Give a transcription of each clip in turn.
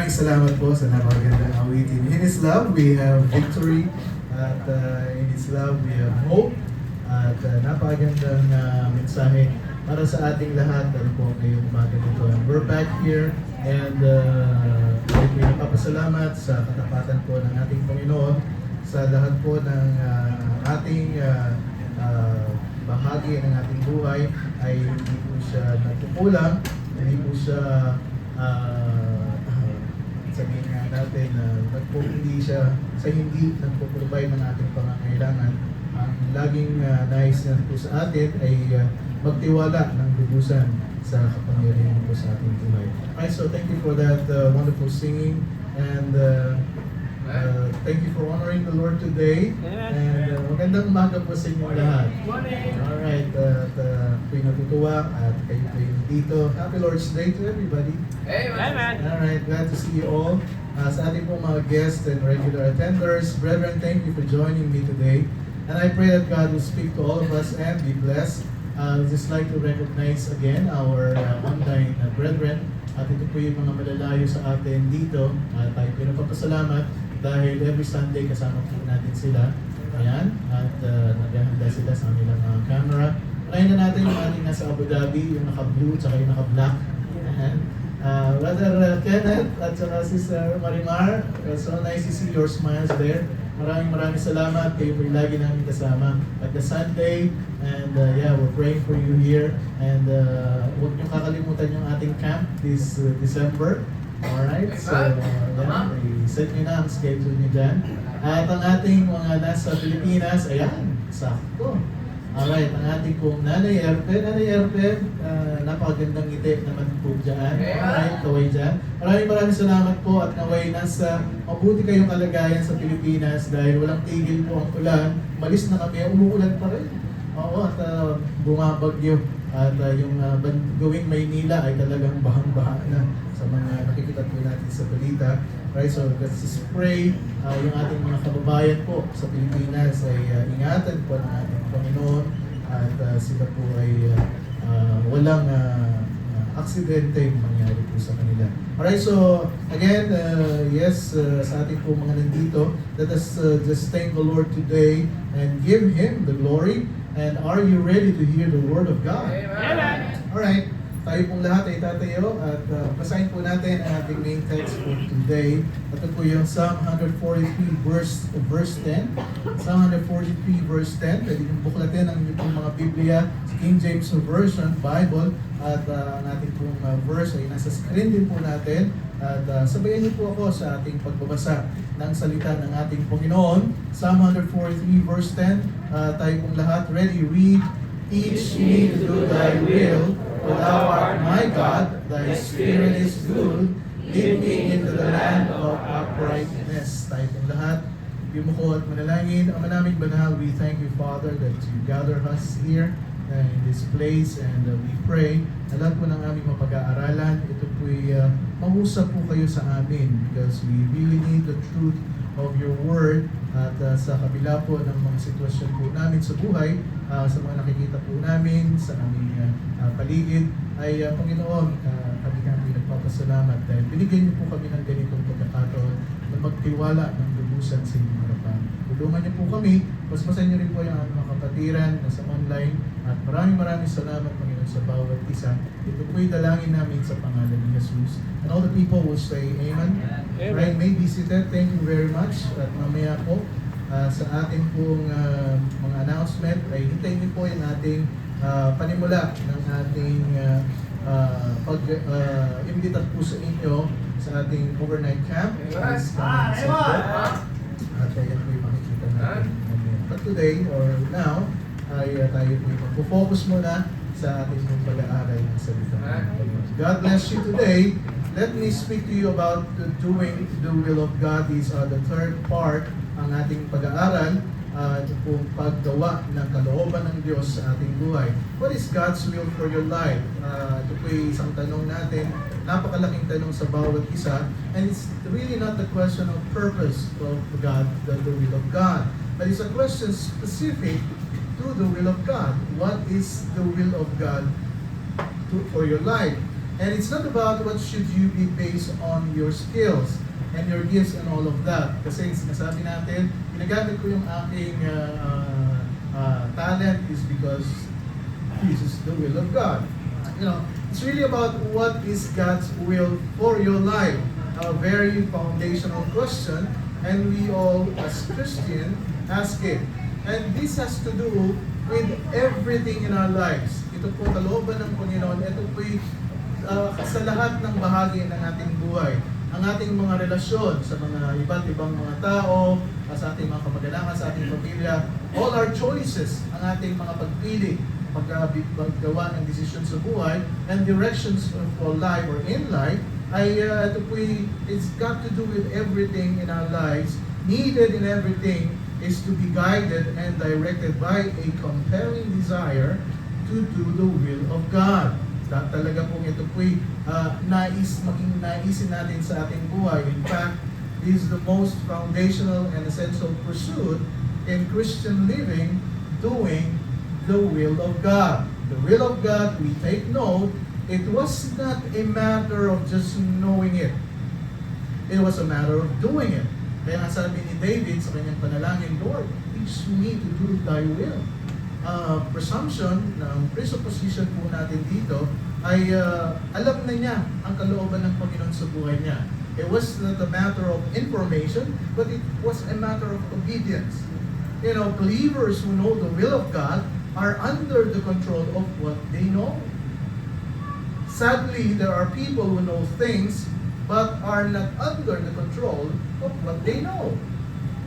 maraming salamat po sa napakagandang awitin. In His love, we have victory. At in His love, we have hope. At napakagandang mensahe para sa ating lahat. Ano po ngayong umaga nito. And we're back here. And may napapasalamat sa katapatan po ng ating Panginoon sa lahat po ng ating bahagi ng ating buhay ay hindi po siya nagkukulang, hindi po siya sabihin nga natin na hindi siya sa hindi nagpo-provide ng ating pangangailangan. Ang laging nais niya po sa atin ay magtiwala ng lubusan sa kapangyarihan po sa ating buhay. Okay, so thank you for that wonderful singing, and thank you for honoring the Lord today. And magandang umaga po sa inyo lahat. Alright, ako'y natutuwa at kayo dito. Happy Lord's Day to everybody. Amen. Alright, glad to see you all. Sa ating pong mga guests and regular attenders, brethren, thank you for joining me today. And I pray that God will speak to all of us and be blessed. I'd just like to recognize again our online brethren. At ito po yung mga malalayo sa atin dito. Tayo pinapapasalamat dahil every Sunday kasama po natin sila. Ayan, at naghahanda sila sa kanilang camera. Palayan na natin yung ating nasa Abu Dhabi, yung naka-blue at yung naka-black. Ayan. Brother Kenneth at saka Sister Marimar, so nice to see your smiles there. Maraming salamat. Kayo po yung lagi namin kasama at the Sunday. And yeah, we're praying for you here. And huwag niyo kakalimutan yung ating camp this December. Alright, so yeah, set nyo na ang schedule nyo dyan. At ang ating mga nasa Pilipinas, ayan, sakto. Alright, ang ating pong Nanay Erpe, napakagandang ngiti naman po dyan. Alright, kaway dyan. Maraming salamat po at naway nasa mabuti kayong kalagayan sa Pilipinas dahil walang tigil po ang ulan. Malis na kami, umuulan pa rin. Oo, at bumabagyo. At yung gawing Maynila ay talagang bahang-baha na sa mga nakikita po natin sa balita. Right, so let's just pray yung ating mga kababayan po sa Pilipinas ay ingatan po ng ating Panginoon at sila po ay walang aksidente mangyari po sa kanila. Alright, so again, yes, sa ating po mga nandito, let us just thank the Lord today and give Him the glory. And are you ready to hear the Word of God? Amen. Alright, tayo pong lahat ay tatayo at basahin po natin ang ating main text for today. Ito po yung Psalm 143 verse 10. Psalm 143 verse 10. Pwede yung buklatin ang inyong mga Biblia sa King James Version, Bible. At ang ating pong verse ay nasa screen din po natin. At sabayan niyo po ako sa ating pagbabasa ng salita ng ating Panginoon. Psalm 143 verse 10. Tayo pong lahat, ready, read. Teach me to do thy will, for thou art my God, thy spirit is good. Lead me into the land of uprightness. Tayo pong lahat, yumuko at manalangin. Ama naming banal, we thank you, Father, that you gather us here in this place, and we pray na lahat po ng aming mapag-aaralan, ito po'y mangusap po kayo sa amin because we really need the truth of your word. At sa kabila po ng mga sitwasyon po namin sa buhay, sa mga nakikita po namin sa aming paligid, ay Panginoon, kami nagpapasalamat dahil binigyan niyo po kami ng ganitong pagkakataon na magtiwala ng lubusan sa inyong harapan. Tulungan niyo po kami, paspasan niyo rin po yung aming mga kapatiran na sa online, at maraming salamat, Panginoon, sa bawat isa. Ito po'y dalangin namin sa pangalan ni Jesus. And all the people will say Amen. Right, may be seated. Thank you very much. At mamaya po, sa ating pong mga announcement, ay hintayin niyo po yung ating panimula ng ating pag-imbita po sa inyo sa ating overnight camp. At ayan po yung makikita natin. But today, or now, ay tayo po mag-focus muna sa ating pag-aaral ng salita. God bless you today. Let me speak to you about doing the will of God. These are the third part ang ating pag-aaral. Ito pong paggawa ng kalooban ng Diyos sa ating buhay. What is God's will for your life? Ito po isang tanong natin, napakalaking tanong sa bawat isa. And it's really not the question of purpose of God, the will of God. But it's a question specific to the will of God. What is the will of God for your life? And it's not about what should you be based on your skills and your gifts and all of that. Kasi sinasabi natin, ginagamit ko yung aking talent is because this is the will of God. You know, it's really about what is God's will for your life. A very foundational question, and we all as Christians ask it. And this has to do with everything in our lives. Ito po kalooban ng Panginoon. Ito po sa lahat ng bahagi ng ating buhay. Ang ating mga relasyon sa mga iba't ibang mga tao, sa ating mga kamag-anak, sa ating pamilya, all our choices, ang ating mga pagpili, paggawa ng desisyon sa buhay, and directions for life or in life, ay ito po it's got to do with everything in our lives. Needed in everything is to be guided and directed by a compelling desire to do the will of God. Talaga pong ito po'y maging naisin natin sa ating buhay. In fact, this is the most foundational and essential pursuit in Christian living, doing the will of God. The will of God, we take note, it was not a matter of just knowing it. It was a matter of doing it. Kaya nga sabi ni David sa kanyang panalangin, Lord, teach me to do thy will. Presumption, ng presupposition po natin dito, ay alam na niya ang kalooban ng Panginoon sa buhay niya. It was not a matter of information, but it was a matter of obedience. You know, believers who know the will of God are under the control of what they know. Sadly, there are people who know things but are not under the control of what they know.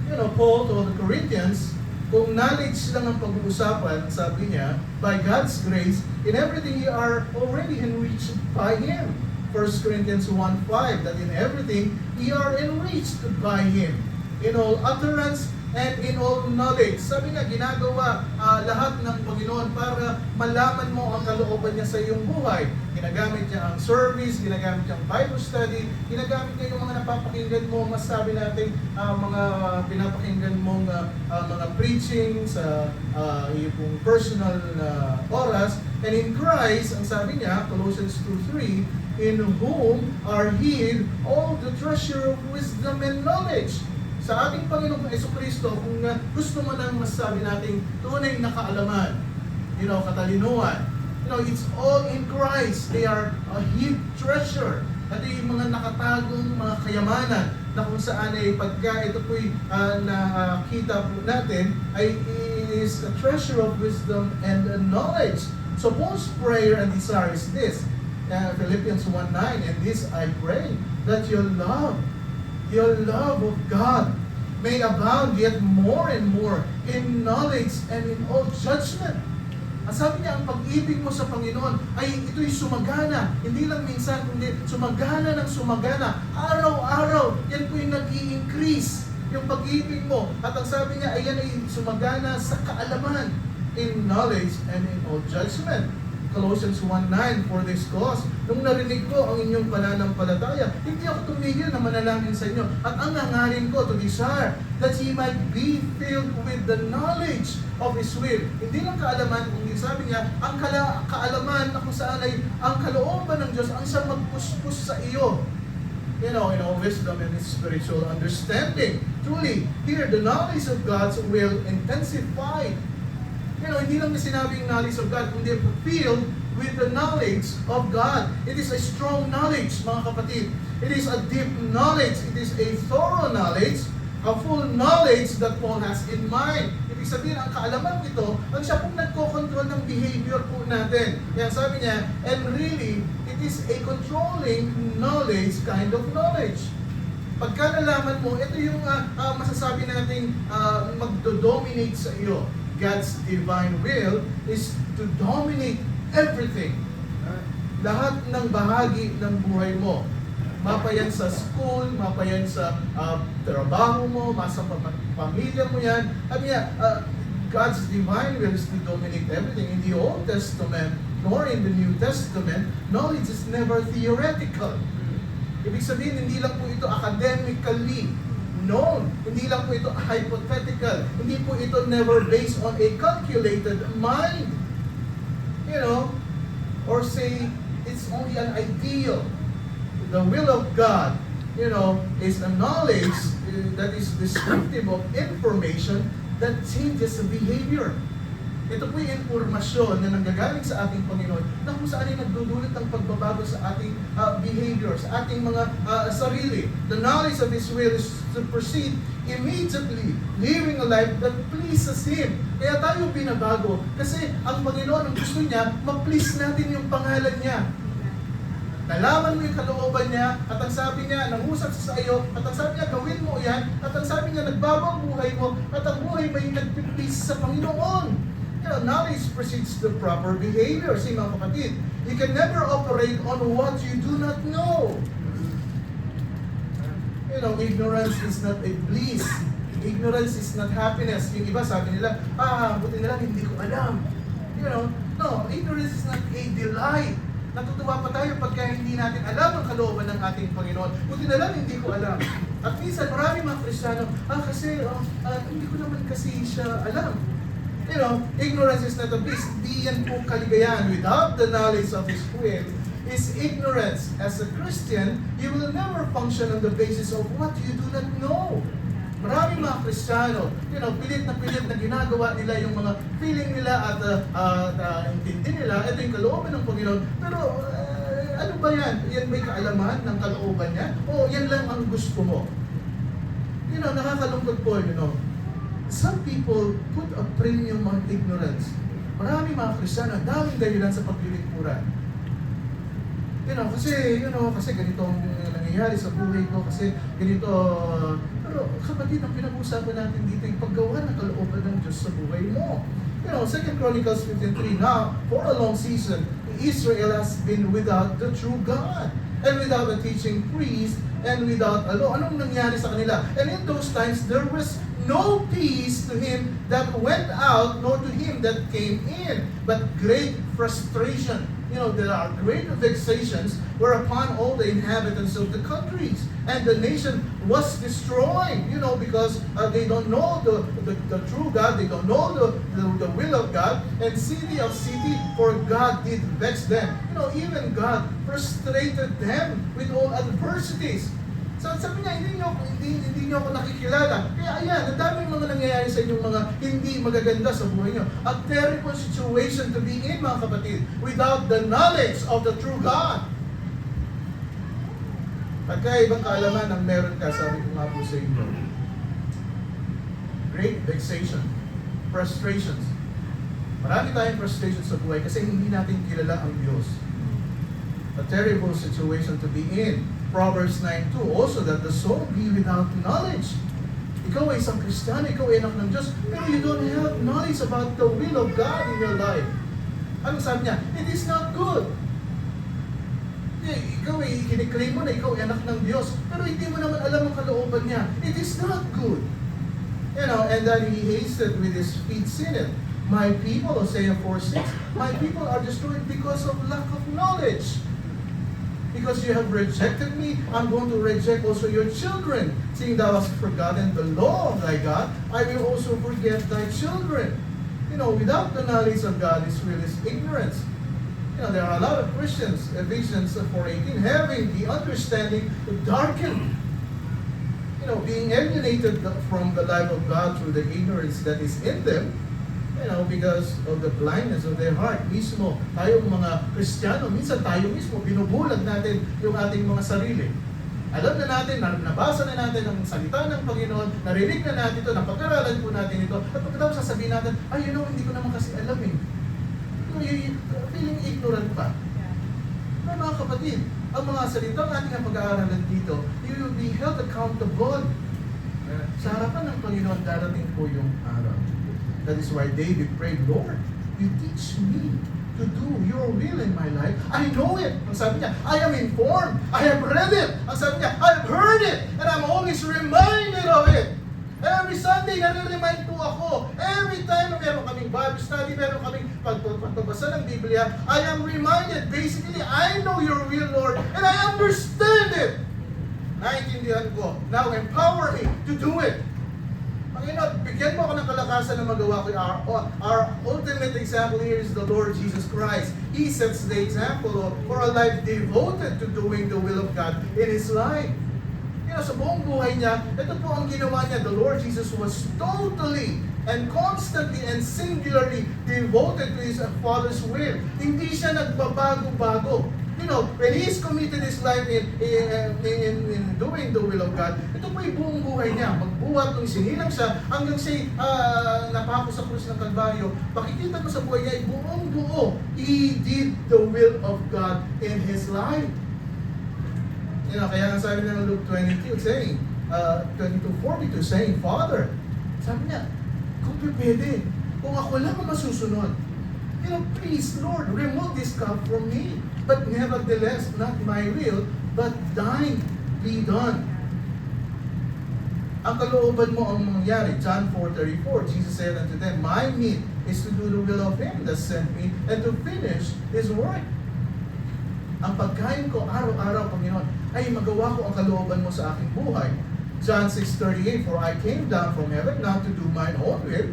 You know, Paul told the Corinthians, kung knowledge lang ang pag-uusapan, sabi niya, by God's grace, in everything you are already enriched by Him. 1 Corinthians 1:5, that in everything ye are enriched by Him, in all utterance and in all knowledge. Sabi nga, ginagawa lahat ng Panginoon para malaman mo ang kalooban niya sa iyong buhay. Ginagamit niya ang service, ginagamit niya ang Bible study, ginagamit niya yung mga napapakinggan mo, masabi natin, mga pinapakinggan mong mga preaching sa iyong personal oras. And in Christ, ang sabi niya, Colossians 2:3, in whom are hid all the treasure of wisdom and knowledge. Sa ating Panginoong Jesucristo, kung gusto mo nang masabi nating tunay na kaalaman, katalinuhan, it's all in Christ. They are a hid treasure. At yung mga nakatagong mga kayamanan na kung saan ay pagka ito po'y nakita po natin, ay is a treasure of wisdom and knowledge. So Paul's prayer and desire is this, Philippians 1:9, and this I pray, that your love of God may abound yet more and more in knowledge and in all judgment. Ang sabi niya, ang pag-ibig mo sa Panginoon ay ito'y sumagana. Hindi lang minsan, kundi sumagana ng sumagana. Araw-araw, yan po yung nag-i-increase yung pag-ibig mo. At ang sabi niya, ay yan ay sumagana sa kaalaman, in knowledge and in all judgment. Colossians 1:9, for this cause, nung narinig ko ang inyong pananampalataya, hindi ako tumigil na manalangin sa inyo. At ang nangarin ko to desire that ye might be filled with the knowledge of His will. Hindi lang kaalaman, kung sabi niya, ang kaalaman na kung saan ay ang kalooban ng Diyos ang siyang magpuspos sa iyo. In all wisdom and spiritual understanding. Truly, here, the knowledge of God's will intensified. Hindi lang na sinabing knowledge of God, kundi filled with the knowledge of God. It is a strong knowledge, mga kapatid. It is a deep knowledge. It is a thorough knowledge, a full knowledge that Paul has in mind. Ibig sabihin, ang kaalaman ito, ang siya pong nagko-control ng behavior po natin. Kaya sabi niya, and really, it is a controlling knowledge, kind of knowledge. Pagka nalaman mo, ito yung masasabi nating magdo-dominate sa iyo. God's divine will is to dominate everything. Lahat ng bahagi ng buhay mo. Mapayan sa school, mapayan sa trabaho mo, sa pamilya mo yan. God's divine will is to dominate everything. In the Old Testament, nor in the New Testament, knowledge is never theoretical. Ibig sabihin, hindi lang po ito academically known. Hindi lang po ito hypothetical. Hindi po ito never based on a calculated mind. Or say, it's only an ideal. The will of God, is a knowledge that is descriptive of information that changes the behavior. Ito po yung informasyon na nanggagaling sa ating Panginoon na kung saan ay nagdudulot ng pagbabago sa ating behavior, sa ating mga sarili. The knowledge of His will is to proceed immediately, living a life that pleases Him. Kaya tayo binabago kasi ang Panginoon, ang gusto niya, ma-please natin yung pangalan niya. Nalaman mo yung kalooban niya, at ang sabi niya, nangusap sa iyo, at ang sabi niya, gawin mo yan, at ang sabi niya, nagbabago ang buhay mo, at ang buhay mo yung nagpiplease sa Panginoon. Knowledge precedes the proper behavior. See mga kapatid, you can never operate on what you do not know. Ignorance is not a bliss. Ignorance is not happiness. Yung iba sabi nila, buti na lang hindi ko alam. No, ignorance is not a delight. Natutuwa pa tayo pagka hindi natin alam ang kalooban ng ating Panginoon. Buti na lang hindi ko alam. At minsan marami mga Kristiyano, kasi hindi ko naman kasi siya alam. Ignorance is not a bliss. Di yan po kaligayahan. Without the knowledge of His will, is ignorance. As a Christian, you will never function on the basis of what you do not know. Maraming mga Kristiyano, pilit na ginagawa nila yung mga feeling nila at intindi nila. Ito yung kalooban ng Panginoon. Pero ano ba yan? Yan ba'y kaalaman ng kalooban niya? O yan lang ang gusto mo? Nakakalungkot po, Some people put a premium on ignorance. Marami mga Kristiyano, daming dahilan sa paglilingkuran. Kasi ganito ang nangyayari sa buhay ko, kasi ganito. Pero kapatid, ang pinag-uusapan natin dito, yung paggawa ng kalooban ng Diyos sa buhay mo. 2 Chronicles 15:3, now, for a long season, Israel has been without the true God, and without a teaching priest, and without a law. Anong nangyari sa kanila? And in those times, there was no peace to him that went out, nor to him that came in, but great frustration. There are great vexations whereupon all the inhabitants of the countries and the nation was destroyed, because they don't know the true God, they don't know the will of God, and city of city, for God did vex them. Even God frustrated them with all adversities. So sabi niya, hindi niyo ako nakikilala. Kaya ayan, ang daming mga nangyayari sa inyong mga hindi magaganda sa buhay niyo. A terrible situation to be in, mga kapatid, without the knowledge of the true God. Pagkaibang kaalaman ang meron ka, sabi ko nga po sa inyo. Great vexation, frustrations. Marami tayong frustrations sa buhay kasi hindi natin kilala ang Diyos. A terrible situation to be in. Proverbs 9:2, also that the soul be without knowledge. Ikaw ay isang Kristiyano, ikaw ay anak ng Diyos, pero you don't have knowledge about the will of God in your life. Anong sabi niya? It is not good. Ikaw ay kiniklaim mo na ikaw ay anak ng Diyos, pero hindi mo naman alam ang kalooban niya. It is not good. And then he hasted with his feet sinned. My people, Hosea 4:6, my people are destroyed because of lack of knowledge. Because you have rejected me, I'm going to reject also your children. Seeing thou hast forgotten the law of thy God, I will also forget thy children. Without the knowledge of God, His will is ignorance. There are a lot of Christians, Ephesians 4:18, having the understanding darkened. Being alienated from the life of God through the ignorance that is in them, because of the blindness of their heart. Mismo, tayong mga Kristiyano, minsan tayo mismo, binubulag natin yung ating mga sarili. Alam na natin, nabasa na natin ang salita ng Panginoon, narinig na natin ito, napag-aralan po natin ito, at pagkatapos sasabihin natin, hindi ko naman kasi alam feeling ignorant pa. Mga kapatid, ang mga salitang ating pag-aaralan dito, you will be held accountable. Sa harapan ng Panginoon, darating po yung araw. That is why David prayed, Lord, you teach me to do your will in my life. I know it. Ang sabi niya, I am informed. I have read it. Ang sabi niya, I've heard it. And I'm always reminded of it. Every Sunday, nare-remind po ako. Every time na meron kaming Bible study, meron kaming pagbabasa ng Biblia, I am reminded. Basically, I know your will, Lord, and I understand it. Naintindihan ko. Now, empower me to do it. Panginoon, bigyan mo ako ng kalakasan na magawa ko. Our ultimate example here is the Lord Jesus Christ. He sets the example for a life devoted to doing the will of God in His life. Sa buong buhay niya, ito po ang ginawa niya. The Lord Jesus was totally and constantly and singularly devoted to His Father's will. Hindi siya nagbabago-bago. When He's committed His life in doing the will of God, ito po yung buong buhay niya. Magbuhat nung sinilang siya hanggang siya napako sa krus ng Kalbaryo. Makikita mo sa buhay niya, buong buo, He did the will of God in His life. Kaya nga sabi ng Luke 22 saying, 22:42 saying, Father, sabi niya, kung pwede, kung ako lang ang masusunod, please, Lord, remove this cup from me. But nevertheless, not my will, but thine be done. Ang kalooban mo ang mangyari. John 4:34, Jesus said unto them, my meat is to do the will of Him that sent me, and to finish His work. Ang pagkain ko araw-araw, Panginoon, ay magawa ko ang kalooban mo sa aking buhay. John 6:38, for I came down from heaven not to do mine own will.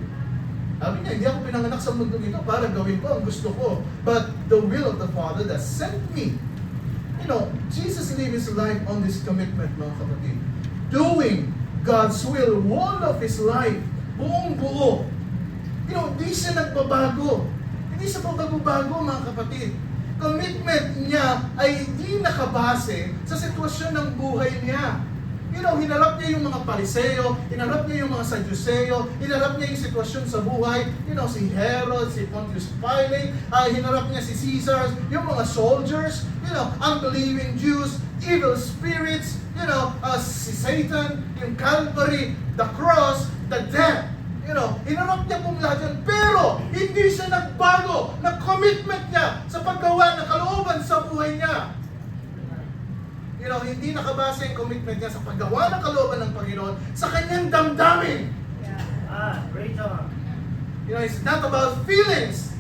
Sabi niya, hindi ako pinanganak sa mundo ito para gawin ko ang gusto ko, but the will of the Father that sent me. Jesus lived His life on this commitment, mga kapatid. Doing God's will, all of His life, buong buo. Hindi siya nagbabago. Hindi siya pagbabago, mga kapatid. Commitment niya ay hindi nakabase sa sitwasyon ng buhay niya. Hinarap niya yung mga Pariseo, hinarap niya yung mga Sadduceo, hinarap niya yung sitwasyon sa buhay, si Herod, si Pontius Pilate, hinarap niya si Caesar, yung mga soldiers, unbelieving Jews, evil spirits, si Satan, yung Calvary, the cross, the death. Hinarap niya pong lahat yan, pero hindi siya nagbago na commitment niya sa paggawa ng kalooban sa buhay niya. Hindi nakabase yung commitment niya sa paggawa ng kalooban ng Panginoon sa kanyang damdamin. Great job. It's not about feelings.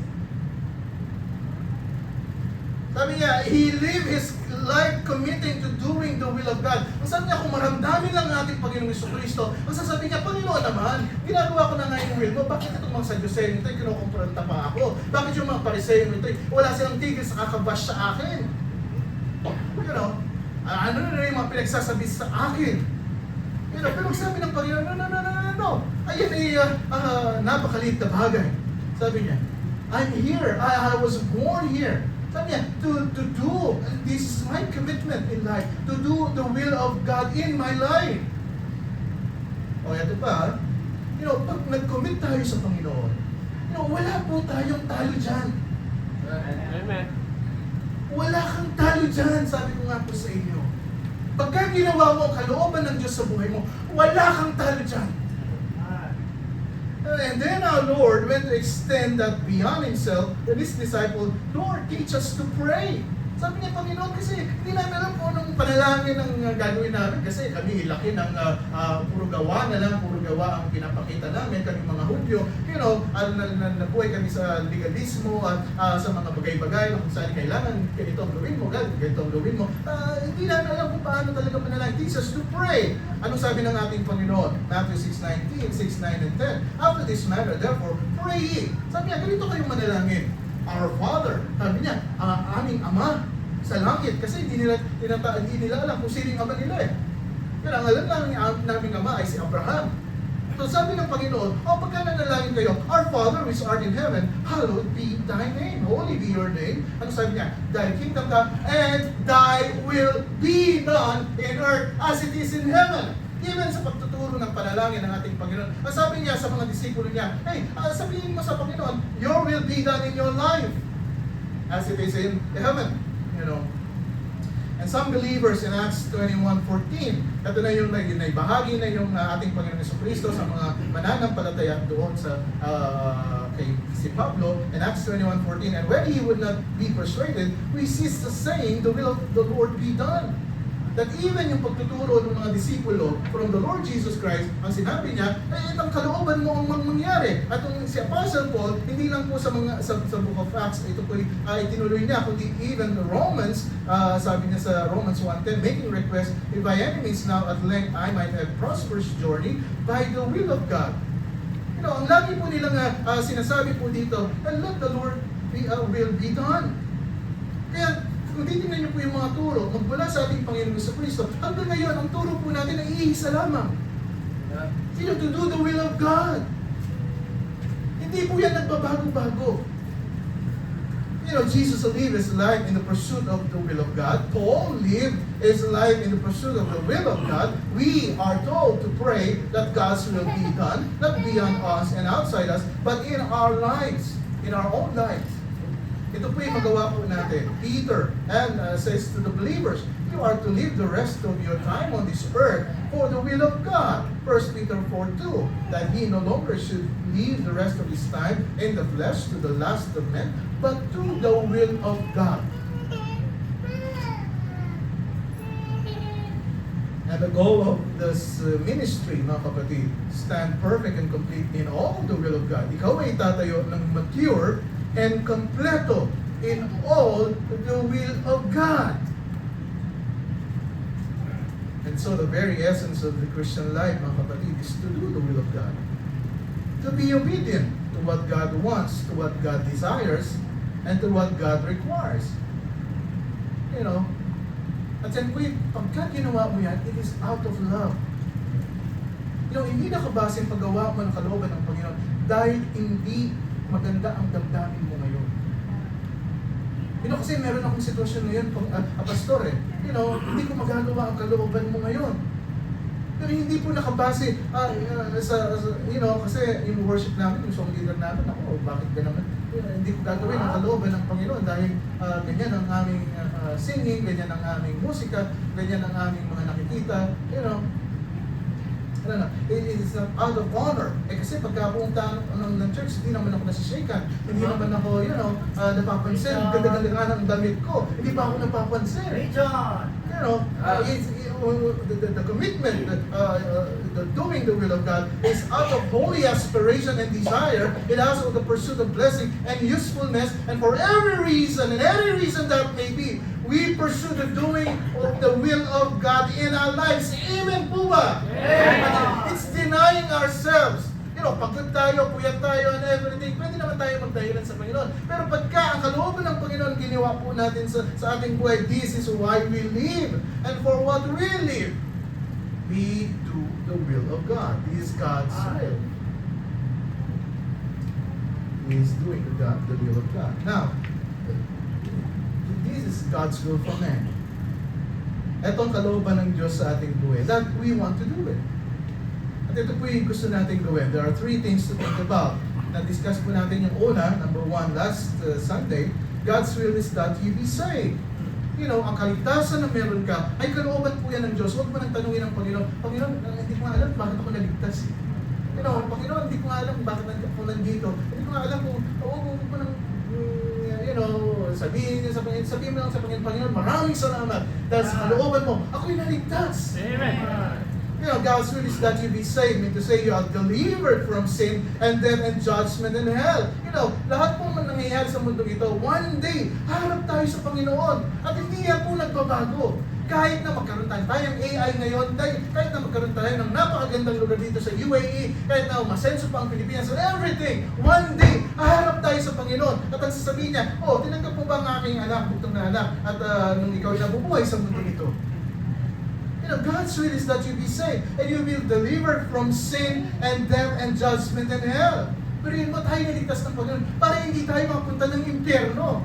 Sabi niya, he lived his life committing to doing the will of God. Ang sabi niya, kung maramdamin lang ang ating Panginoong Jesucristo, ang sasabi niya, Panginoon naman, ginagawa ko na nga yung will mo, bakit itong mga Sadduceo nito, kinukumpranta pa ako? Bakit yung mga Pariseo nito, wala silang tigil sa kakabash sa akin? Ano na yung mga pinagsasabi sa akin? Pero sabi ng Panginoon, no. Ayun ay napakaliit na bagay. Sabi niya, I'm here. I was born here. Sabi niya, to do, this is my commitment in life, to do the will of God in my life. Ito pa, pag nag-commit tayo sa Panginoon, wala po tayong talo dyan. Amen. Wala kang talo dyan, sabi ko nga po sa inyo. Pagka ginawa mo ang kalooban ng Diyos sa buhay mo, wala kang talo dyan. And then our Lord went to extend that beyond Himself and His disciple, Lord, teach us to pray. Sabi niya, Panginoon, kasi hindi namin alam kung anong panalangin ang gagawin namin kasi kami ilaki ng puro gawa na lang, puro gawa ang pinapakita namin, kami mga Hudyo. Nabuhay kami sa legalismo at sa mga bagay-bagay kung saan kailangan ganito ang gawin mo, ganito ang gawin mo. Hindi namin alam kung paano talaga panalangin. Teach us to pray. Anong sabi ng ating Panginoon? Matthew 6:19, 6, 9, and 10. After this matter, therefore, pray ye. Sabi niya, ganito kayong manalangin. Our Father, sabi niya, aming Ama sa langit. Kasi hindi nila alam kung sino yung ama nila eh. Pero ang alam naming Ama ay si Abraham. So sabi ng Panginoon, pagka nanalangin kayo, Our Father which art in heaven, hallowed be thy name. Holy be your name. Ano sabi niya? Thy kingdom come, and thy will be done in earth as it is in heaven. Even sa pagtuturo ng panalangin ng ating Panginoon. Ang sabi niya sa mga disipulo niya, hey, sabihin mo sa Panginoon, your will be done in your life as it is in heaven. And some believers in Acts 21:14, ito na yung bahagi na yung ating Panginoon Jesucristo sa mga mananampalataya doon sa kay si Pablo in Acts 21:14, and when he would not be persuaded, we ceased saying, the will of the Lord be done. that even yung pagtuturo ng mga disipulo from the Lord Jesus Christ, ang sinabi niya, itong kalooban mo ang mangyari. At si Apostle Paul, hindi lang po sa Book of Acts, ito po ay tinuloy niya, kundi even the Romans, sabi niya sa Romans 1:10, making request, if by any means now at length I might have prosperous journey by the will of God. Ang lagi po nilang sinasabi po dito, and let the Lord will be done. Kaya, kung titignan niyo po yung mga turo, magmula sa ating Panginoon sa Kristo, hanggang ngayon, ang turo po natin ay iisa lamang. To do the will of God. Hindi po yan nagbabago-bago. Jesus lived his life in the pursuit of the will of God. Paul lived his life in the pursuit of the will of God. We are told to pray that God's will be done, not beyond us and outside us, but in our lives, in our own lives. Ito po yung magawa po natin. Peter says to the believers, you are to live the rest of your time on this earth for the will of God. 1 Peter 4:2, that he no longer should live the rest of his time in the flesh to the lust of men, but to the will of God. And the goal of this ministry, mga kapatid, stand perfect and complete in all the will of God. Ikaw ay tatayo ng mature and completo in all the will of God. And so the very essence of the Christian life, mga kapatid, is to do the will of God. To be obedient to what God wants, to what God desires, and to what God requires. At yan po, pagka ginawa mo yan, it is out of love. Hindi nakabase ang paggawa mo ng kalooban ng Panginoon dahil hindi maganda ang damdamin mo ngayon. Kasi meron akong sitwasyon ngayon, pastor hindi ko magagawa ang kalooban mo ngayon. Pero hindi po nakabase kasi yung worship namin, yung song leader namin, bakit ba naman? Hindi ko gagawin ang kalooban ng Panginoon dahil ganyan ang aming singing, ganyan ang aming musika, ganyan ang aming mga nakikita, it is not out of honor. Kasi pagkapunta ng church, hindi naman ako nasishaken. Hindi naman ako, napapansin. Ganda-ganda nga ng damit ko. Hindi pa ako napapansin. John! The commitment, the doing the will of God is out of holy aspiration and desire. It also the pursuit of blessing and usefulness. And for every reason, and any reason that may be, we pursue the doing of the will of God in our lives. Amen po ba? Amen. It's denying ourselves. Pagod tayo, puyat tayo, and everything. Pwede naman tayo magdahilan sa Panginoon. Pero pagka ang kalooban ng Panginoon ginawa po natin sa ating buhay, this is why we live. And for what we live, we do the will of God. This is God's will. He is doing the will of God. Now, this is God's will for man. Ito ang kalooban ng Diyos sa ating buhay, that we want to do it. At ito po yung gusto natin gawin. There are 3 things to think about. Na-discuss po natin yung una, number 1, last Sunday. God's will is that you be saved. Ang kaligtasan na meron ka, ay kalooban po yan ng Diyos. Huwag mo nang tanungin ng Panginoon, Panginoon, hindi ko nga alam bakit ako naligtas. Panginoon, hindi ko nga alam bakit ako nandito. Hindi ko nga alam kung, huwag mo nang, sabihin mo lang sa Panginoon, maraming salamat. Dahil sa kalooban mo, ako'y naligtas. Amen. God's will is that you be saved, mean to say you are delivered from sin and death and judgment and hell. Lahat po man nangyayari sa mundo ito, one day, harap tayo sa Panginoon. At hindi yan po nagbabago. Kahit na magkaroon tayo ng AI ngayon, kahit na magkaroon tayo ng napakagandang lugar dito sa UAE, kahit na masenso pa ang Pilipinas and everything, one day, haharap tayo sa Panginoon. At ang sasabihin niya, tinanggap mo ba ang aking anak, buktong na anak, at nung ikaw na bubuhay sa mundo ito? God's will is that you be saved and you will deliver from sin and death and judgment and hell. Pero yun mo tayo naligtas ng Panginoon para hindi tayo mapunta ng impyerno.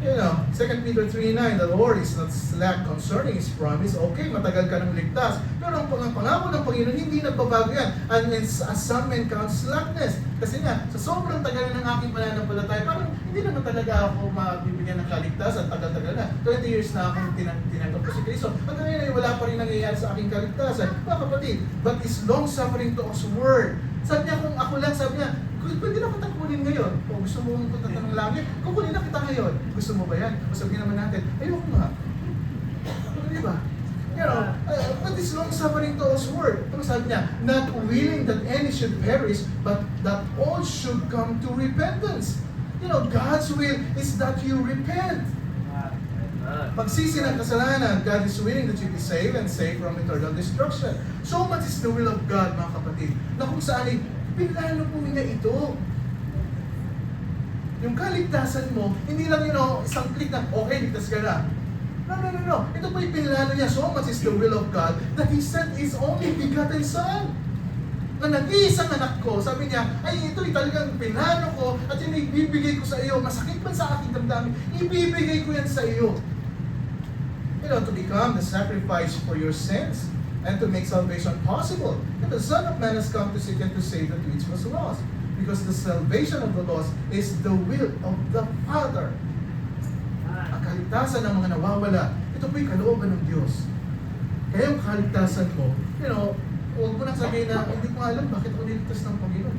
2 Peter 3:9, the Lord is not slack concerning His promise. Okay, matagal ka nang ligtas. Pero ang pangako ng Panginoon, hindi nagbabago yan. And as some men count slackness. Kasi nga, sa sobrang tagal ng aking pananampalataya, parang hindi naman talaga ako mabibigyan ng kaligtasan. Tagal-tagal na. 20 years na akong tinanggap ko si Kristo. Hanggang ngayon, wala pa rin nangyayari sa aking kaligtasan. Mga kapatid, but is long suffering to God's word. Sabi niya, kung ako lang, sabi niya, pwede na kita kunin ngayon. O gusto mo punta ng langit, kukunin na kita ngayon. Gusto mo ba yan? O sabihin naman natin, ayoko nga. Di ba? You know, but this long suffering to us word. Ano sabi niya? Not willing that any should perish, but that all should come to repentance. You know, God's will is that you repent. Pagsisi ng kasalanan, God is willing that you be saved and saved from eternal destruction. So much is the will of God, mga kapatid, na kung saan ay pinlano po niya ito. Yung kaligtasan mo, hindi lang isang click na, okay, ligtas ka na. No. Ito po yung pinlano niya. So much is the will of God that He sent His only begotten Son. Na nag-iisang anak ko, sabi niya, ay ito'y talagang pinlano ko at yun ibibigay ko sa iyo. Masakit man sa aking damdamin, ibibigay ko yan sa iyo. You know, to become the sacrifice for your sins and to make salvation possible. And the Son of Man has come to seek and to save that which was lost. Because the salvation of the lost is the will of the Father. Ang kaligtasan ng mga nawawala, ito po yung kalooban ng Diyos. Kaya yung kaligtasan mo, huwag mo nang sabihin na, hindi ko alam bakit ako niligtas ng Panginoon.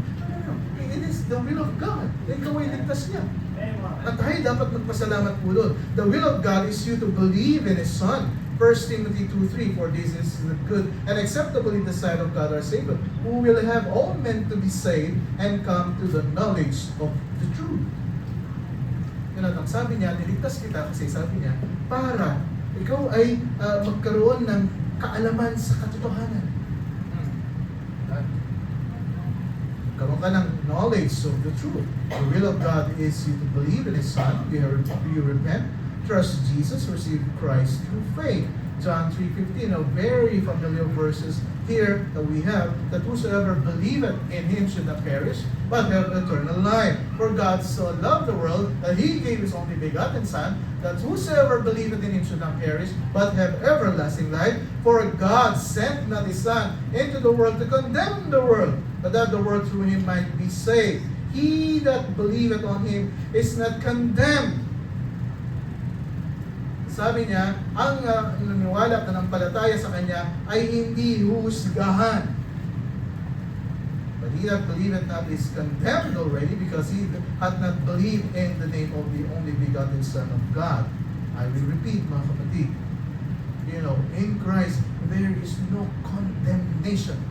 No. It is the will of God. Ikaw ay ligtas niya. At tayo dapat magpasalamat po doon. The will of God is you to believe in His Son. 1 Timothy 2:3, for this is the good and acceptable in the sight of God our Savior, who will have all men to be saved and come to the knowledge of the truth. Ang sabi niya, niligtas kita kasi sabi niya, para ikaw ay magkaroon ng kaalaman sa katotohanan. Karoon ka ng knowledge of the truth. The will of God is you to believe in His Son, you repent, trust Jesus, receive Christ through faith. John 3:15, a very familiar verses here that we have, that whosoever believeth in Him should not perish, but have eternal life. For God so loved the world that He gave His only begotten Son, that whosoever believeth in Him should not perish, but have everlasting life. For God sent not His Son into the world to condemn the world, but that the world through Him might be saved. He that believeth on Him is not condemned. Sabi niya, ang naniwala at nanampalataya sa Kanya ay hindi husgahan. But he that believeth not is condemned already, because he hath not believed in the name of the only begotten Son of God. I will repeat, mga kapatid. In Christ, there is no condemnation.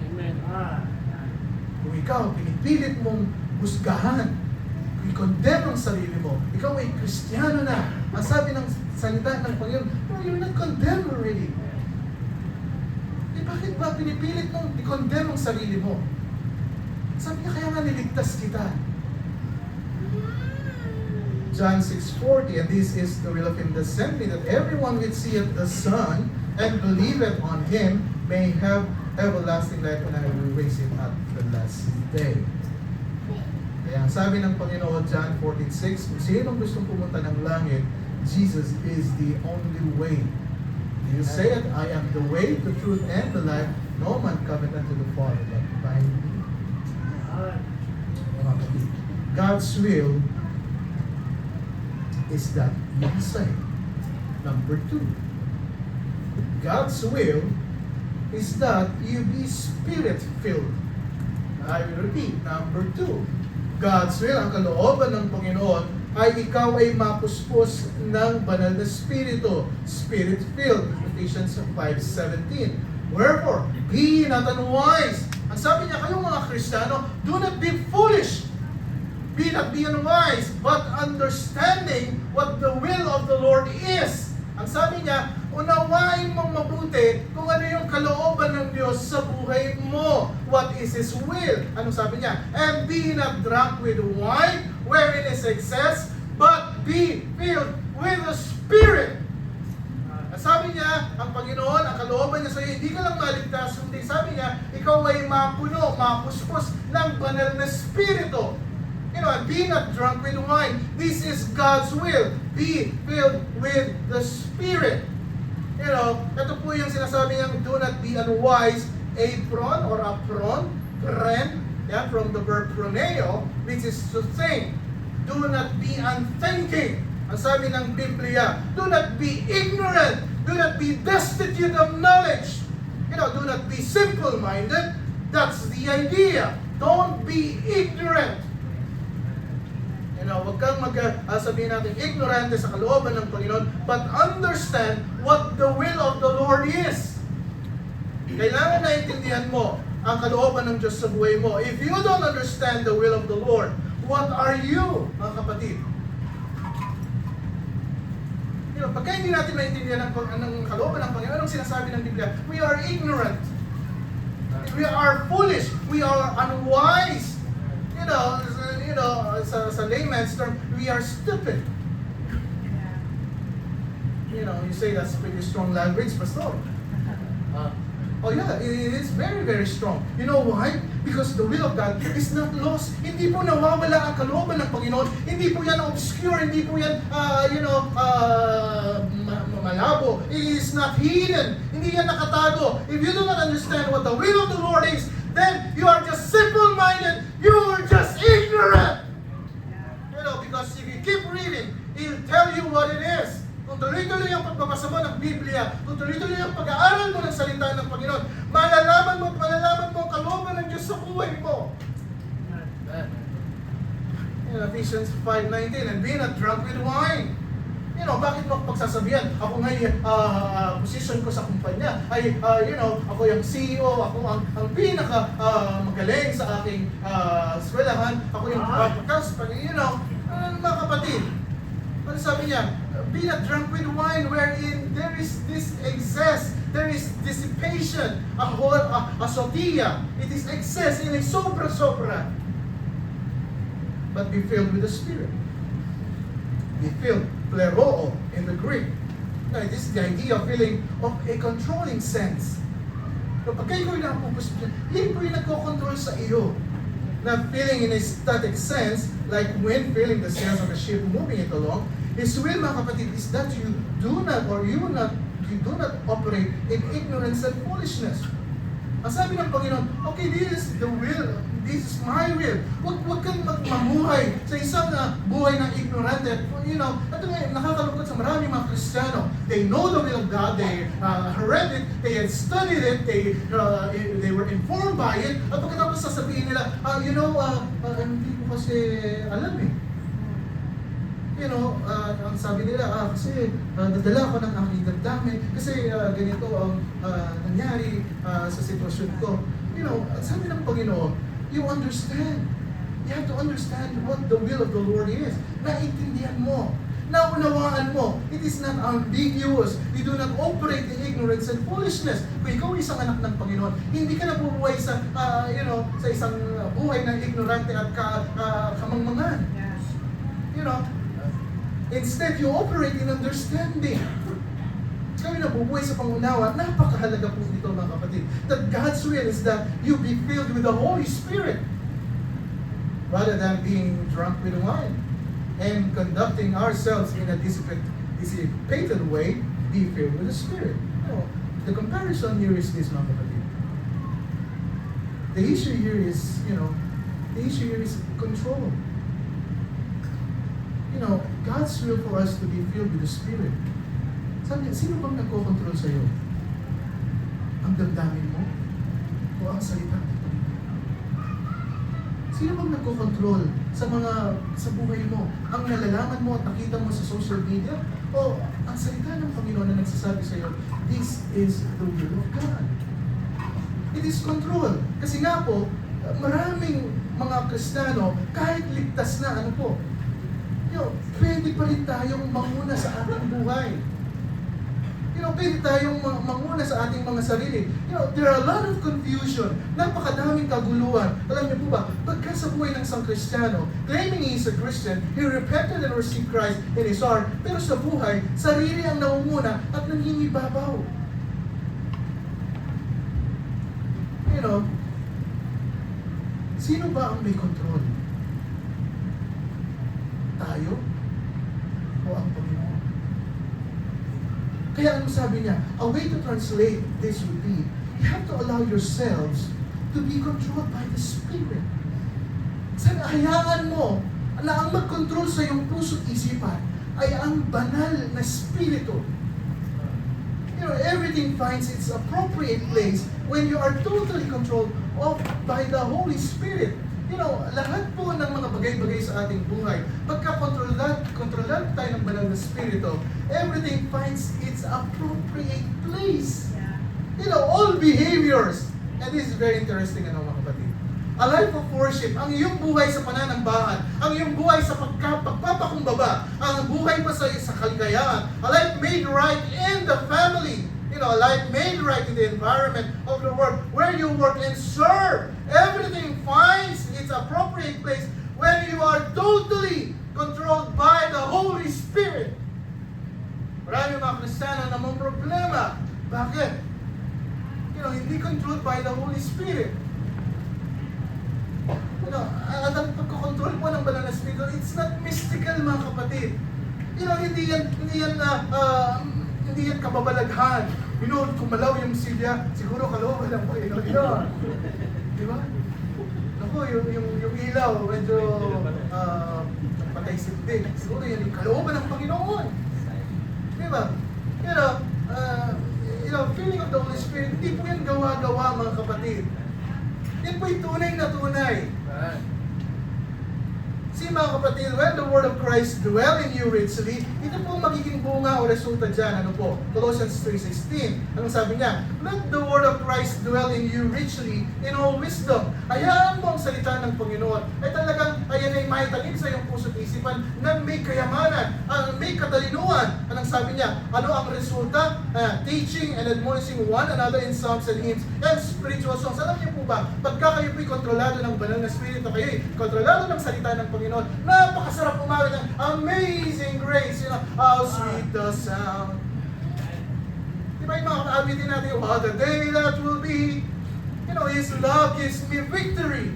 Amen. Kung ikaw, pinipilit mong husgahan, i-condemn ang sarili mo, ikaw ay Kristiyano na. Ang sabi ng salita ng Panginoon, no, you're not condemned already. Bakit ba pinipilit mong i-condemn ang sarili mo? Sabi niya, kaya nga niligtas kita. John 6:40, and this is the will of Him that sent me, that everyone which seeth the Son and believeth on Him may have everlasting life, and I will raise him at the last day. Kaya ang sabi ng Panginoon, John 14:6, kung sinong gustong pumunta ng langit, Jesus is the only way. You say it, I am the way, the truth, and the life. No man cometh unto the Father but by me. God's will is that you be saved. Number 2. God's will is that you be Spirit-filled. I will repeat. Number 2. God's will, ang kalooban ng Panginoon, ay ikaw ay mapuspos ng banal na Espiritu, Spirit-filled. Ephesians 5:17. Wherefore, be not unwise. Ang sabi niya, kayong mga Kristiyano, do not be foolish. Be not be unwise, but understanding what the will of the Lord is. Ang sabi niya, unawain mong mabuti kung ano yung kalooban ng Diyos sa buhay mo. What is His will? Ano sabi niya? And be not drunk with wine, wherein is excess, but be filled with the Spirit. Ang sabi niya, ang Panginoon, ang kalooban niya sa iyo, hindi ka lang maligtas, kundi sabi niya, ikaw ay mapuno, mapuspos ng banal na Espiritu. And be not drunk with wine. This is God's will. Be filled with the Spirit. Ito po yung sinasabi niyang, do not be unwise, apron or apron, pren, from the verb proneo, which is to think. Do not be unthinking. Ang sabi ng Biblia, do not be ignorant. Do not be destitute of knowledge. Do not be simple-minded, That's the idea. Don't be ignorant. Huwag kang sabihin natin ignorante sa kalooban ng Panginoon, but understand what the will of the Lord is. Kailangan naintindihan mo ang kalooban ng Diyos sa buhay mo. If you don't understand the will of the Lord, what are you, mga kapatid? Pagka hindi natin maintindihan ang kalooban ng Panginoon, anong sinasabi ng Biblia? We are ignorant. We are foolish. We are unwise. Sa layman's term, we are stupid. You say that's pretty strong language, Pastor. Oh yeah, it is very, very strong. You know why? Because the will of God is not lost. Hindi po nawawala ang kalooban ng Panginoon. Hindi po yan obscure. Hindi po yan, malabo. It is not hidden. Hindi yan nakatago. If you do not understand what the will of the Lord is, then you are just simple-minded. You are just ignorant. Because if you keep reading, He'll tell you what it is. Kung tuloy-tuloy ang pagbabasa mo ng Biblia, kung tuloy-tuloy ang pag-aaral mo ng salita ng Panginoon, malalaman mo ang kalooban ng Diyos sa buhay mo. Ephesians 5:19, and be not drunk with wine. Bakit mo pagsasabihan? Ako ngayon, position ko sa kumpanya ay, ako yung CEO, ako ang pinaka magaling sa aking eskwelahan, ako yung mga kapatid. Ano sabi niya? Be not drunk with wine wherein there is this excess, there is dissipation, a sotia. It is excess, in a sobra-sobra. But be filled with the Spirit. Be filled, pleroo in the Greek. Now, this is the idea of feeling of a controlling sense. Pagka ikaw yung nakapupus dyan, yun po yung nagkocontrol sa iyo. Not feeling in a static sense, like when feeling the sails of a ship moving it along. His will, mga kapatid, is that you do not operate in ignorance and foolishness. Ang sabi ng Panginoon, okay, this is the will, this is my will. Huwag kang mamuhay sa isang buhay ng ignorante. Ito nga, nakakalungkot sa maraming mga Kristiyano. They know the will of God, they read it, they had studied it, they were informed by it, at pagkatapos sasabihin nila, hindi ko kasi alam eh. Ang sabi nila, kasi nadala ko ng aking damdamin, kasi ganito ang nangyari sa sitwasyon ko. Sabi ng Panginoon, you understand. You have to understand what the will of the Lord is. Naintindihan mo. Naunawaan mo. It is not ambiguous. You do not operate in ignorance and foolishness. Kung ikaw isang anak ng Panginoon, hindi ka nabubuhay sa isang buhay ng ignorante at kamangmangan. Instead, you operate in understanding. Kami nabubuhay sa pangunawa, napakahalaga po dito mga kapatid. That God's will is that you be filled with the Holy Spirit rather than being drunk with wine and conducting ourselves in a dissipated way, be filled with the Spirit. The comparison here is this, mga kapatid. The issue here is control. God's will for us to be filled with the Spirit. Sabi, sino bang nagko-control sa iyo? Ang damdamin mo? O ang salita ng Panginoon? Sino bang nagko-control sa buhay mo? Ang nalalaman mo at nakita mo sa social media? O ang salita ng Panginoon na nagsasabi sa iyo, this is the will of God. It is control. Kasi nga po, maraming mga Kristiyano, kahit ligtas na, pwede pa rin tayong manguna sa ating buhay. Pwede tayong manguna sa ating mga sarili. There are a lot of confusion. Napakadaming kaguluhan. Alam niyo po ba, pagka sa buhay ng isang Kristiyano, claiming he is a Christian, he repented and received Christ in his heart, pero sa buhay, sarili ang naunguna at nangingibabaw. Sino ba ang may control? Tayo o ang Panginoon? Kaya ano sabi niya, a way to translate this would be, you have to allow yourselves to be controlled by the Spirit. Hayaan mo na ang mag-control sa iyong puso't isipan ay ang banal na Espiritu. Everything finds its appropriate place when you are totally controlled by the Holy Spirit. Lahat po ng mga bagay-bagay sa ating buhay, pagka kontrolad tayo ng banal na Espiritu, everything finds its appropriate place. All behaviors. And this is very interesting, mga kapatid. A life of worship, ang iyong buhay sa pananambahan, ang iyong buhay sa pagpapakumbaba, ang buhay pa sa kaligayahan, a life made right in the family, a life made right in the environment of the world where you work and serve. Everything finds its appropriate place when you are totally controlled by the Holy Spirit. Marami mga Kristiyano na may problema. Bakit? Hindi controlled by the Holy Spirit. Ang pagkocontrol po ng banal na Espiritu, it's not mystical, mga kapatid. Hindi yan kababalaghan. Kumalaw yung silya, siguro kalooban ng Panginoon yun. Di ba? Naku, yung ilaw, medyo patay sindi. Siguro yan yung kalooban ng Panginoon. Di ba? Feeling of the Holy Spirit, hindi po yan gawa-gawa, mga kapatid. Yan po yung tunay na tunay. See, mga kapatid, when the Word of Christ dwell in you richly, ito po magiging bunga o resulta dyan. Ano po? Colossians 3:16. Anong sabi niya? Let the Word of Christ dwell in you richly in all wisdom. Hayaan mo ang salita ng Panginoon. Ay talagang, ayan ay maitanim sa iyong puso't isipan na may kayamanan, may katalinuhan. Anong sabi niya? Ano ang resulta? Teaching and admonishing one another in psalms and hymns and spiritual songs. Alam niyo po ba, pagka kayo po'y kontrolado ng banal na Espiritu, kayo'y kontrolado ng salita ng Panginoon, napakasarap umawit ng Amazing Grace. How sweet the sound. Diba yung mga kaabitin natin, what a day that will be. His love gives me victory.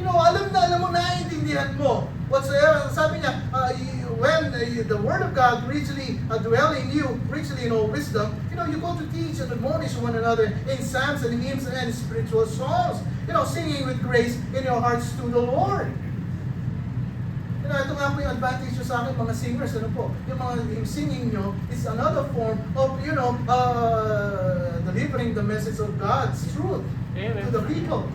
Alam mo, naiintindihan mo. Whatsoever, sabi niya, when the Word of God richly dwell in you, richly in all wisdom, you go to teach and admonish one another in psalms and hymns and spiritual songs. Singing with grace in your hearts to the Lord. Ito nga po yung advantage nyo sa akin, mga singers, yung singing nyo is another form of, delivering the message of God's truth to the people.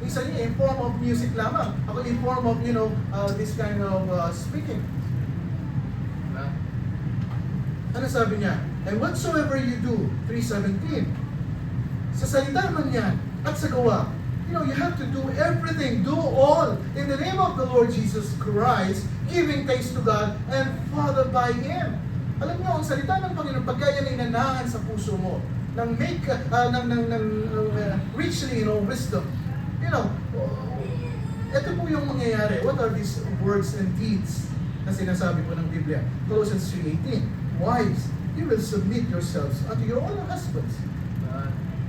Isa niya, in form of music lamang. Ako in form of, this kind of speaking. Ano sabi niya? And whatsoever you do, 3:17, sa salita man yan, at sa gawa, you have to do everything, do all, in the name of the Lord Jesus Christ, giving thanks to God and Father by Him. Alam niyo, ang salita ng Panginoon, pagka yan ay nanahan sa puso mo, ng richly in all wisdom, ito po yung mangyayari. What are these words and deeds na sinasabi po ng Biblia? Colossians 3:18, wives, you will submit yourselves unto your own husbands.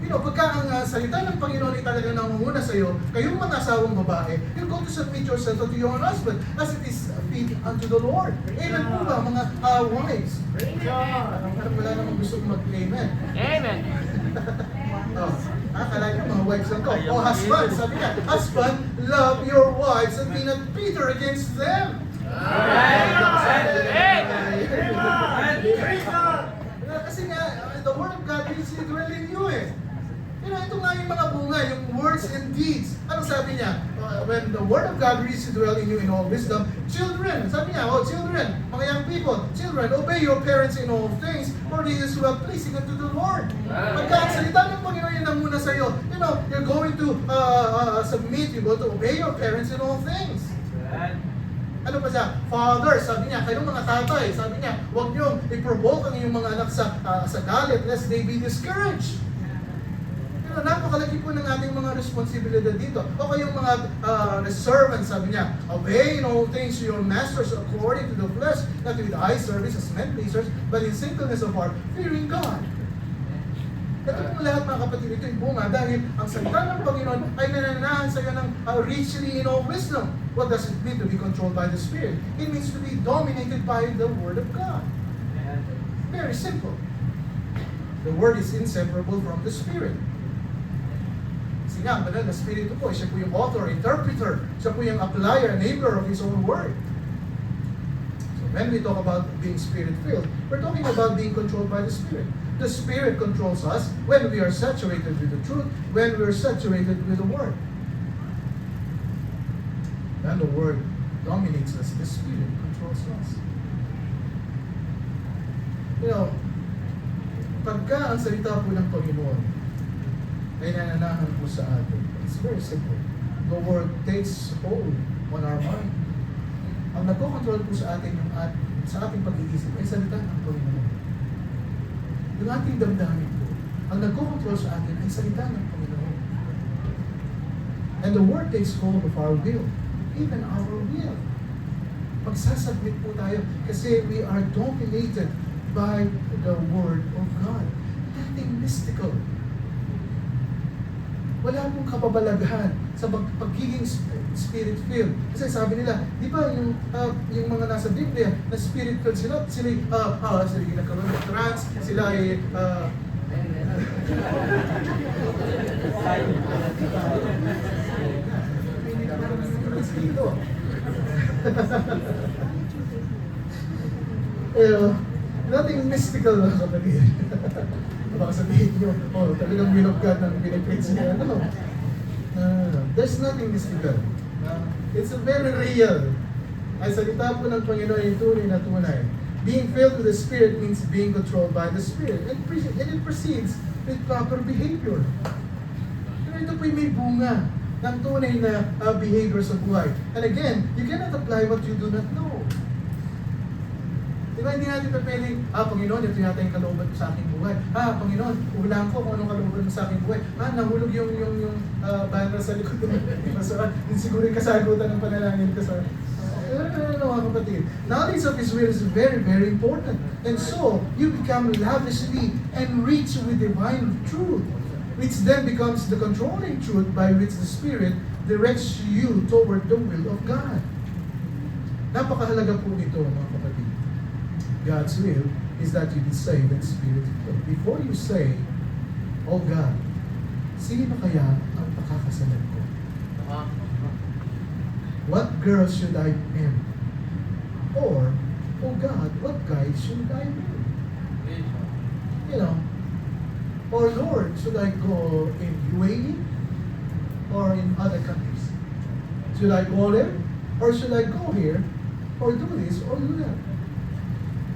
Pagka ang salita ng Panginoon ay talaga nangunguna sa iyo, kayong mga asawang babae, you're going to submit yourself to your own husband as it is fit unto the Lord. Amen po ba, mga wives? Wala namang gusto mag-amen. Amen. Akala niyo mga wives lang ko. Husband, sabi niya, husband, love your wives and be not bitter against them. Kasi nga, the Word of God is dwell in you ito nga yung mga bunga, yung words and deeds. Anong sabi niya? When the Word of God really dwell in you in all wisdom, children, sabi niya, children, mga young people, children, obey your parents in all things, for this is well pleasing unto the Lord. Pagka ang salita ng Panginoon yun ang muna sa iyo, you're going to submit, you're going to obey your parents in all things. Ano pa siya? Father, sabi niya, kayong mga tatay, sabi niya, huwag niyong i-provoke ang iyong mga anak sa galit lest they be discouraged. Napakalaki po ng ating mga responsibilidad dito. O kayong mga servants, sabi niya, obey in all things to your masters according to the flesh, not with eye service as men pleasers, but in singleness of heart, fearing God. Ito pong lahat, mga kapatid, ito yung bunga dahil ang salita ng Panginoon ay nananahan sa iyo ng richly in all wisdom. What does it mean to be controlled by the Spirit? It means to be dominated by the Word of God. Very simple. The Word is inseparable from the Spirit. Kasi nga, ang banal na Espiritu po, siya po yung author, interpreter, siya po yung applier, enabler of His own Word. So when we talk about being Spirit-filled, we're talking about being controlled by the Spirit. The Spirit controls us when we are saturated with the truth, when we are saturated with the Word. When the Word dominates us, the Spirit controls us. You know, pagka ang salita po ng Panginoon ay nananahan po sa atin, it's very simple. The Word takes hold on our mind. Ang nagko-control po sa atin sa ating pag-iisip ay salita ng Panginoon. Yung ating damdamin po, ang nagko-control sa atin ay salita ng Panginoon. And the Word takes hold of our will, even our will. Magsasubmit po tayo kasi we are dominated by the Word of God. Nothing mystical. Wala pong kapabalaghan sa pagiging spirit-filled. Kasi sabi nila, di ba yung mga nasa Biblia na spirit-filled sila nagkaroon ng trance, sila ay nothing mystical na kapatid. Baka sabihin nyo, talagang binogkat ng biniprints niya. No. There's nothing mystical. It's very real. Ay salita po ng Panginoon yung tunay na tunay. Being filled with the Spirit means being controlled by the Spirit. And it proceeds with proper behavior. Pero ito po may bunga ng tunay na behavior sa buhay. And again, you cannot apply what you do not know. Diba, hindi natin pwedeng, Panginoon, ito yata yung kalooban mo sa aking buhay. Panginoon, ulang ko kung anong kalooban mo sa aking buhay. Nahulog yung banner sa likod ko. Siguro yung kasagutan ng panalangin ko sa... mga kapatid. Knowledge of His will is very, very important. And so, you become lavishly enriched with divine truth, which then becomes the controlling truth by which the Spirit directs you toward the will of God. Napakahalaga po nito, mga kapatid. God's will is that you be saved and Spirit-filled. Before you say, oh God, sino kaya ang pakakasalan ko? What girl should I marry? Or, oh God, what guy should I marry? You know, or Lord, should I go in UAE or in other countries? Should I go there? Or should I go here? Or do this or do that?